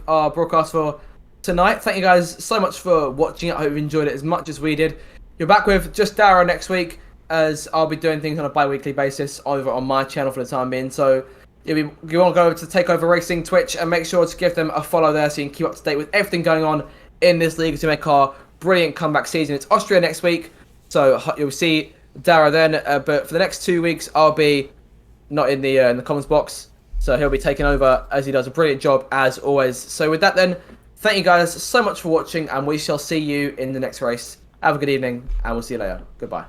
our broadcast for tonight. Thank you guys so much for watching it. I hope you enjoyed it as much as we did. You're back with just Dara next week, as I'll be doing things on a bi-weekly basis over on my channel for the time being. So you want to go over to Takeover Racing Twitch and make sure to give them a follow there so you can keep up to date with everything going on in this league to make our brilliant comeback season. It's Austria next week, so you'll see Dara then. But for the next 2 weeks, I'll be not in the comments box, so he'll be taking over as he does a brilliant job as always. So with that then, thank you guys so much for watching, and we shall see you in the next race. Have a good evening, and we'll see you later. Goodbye.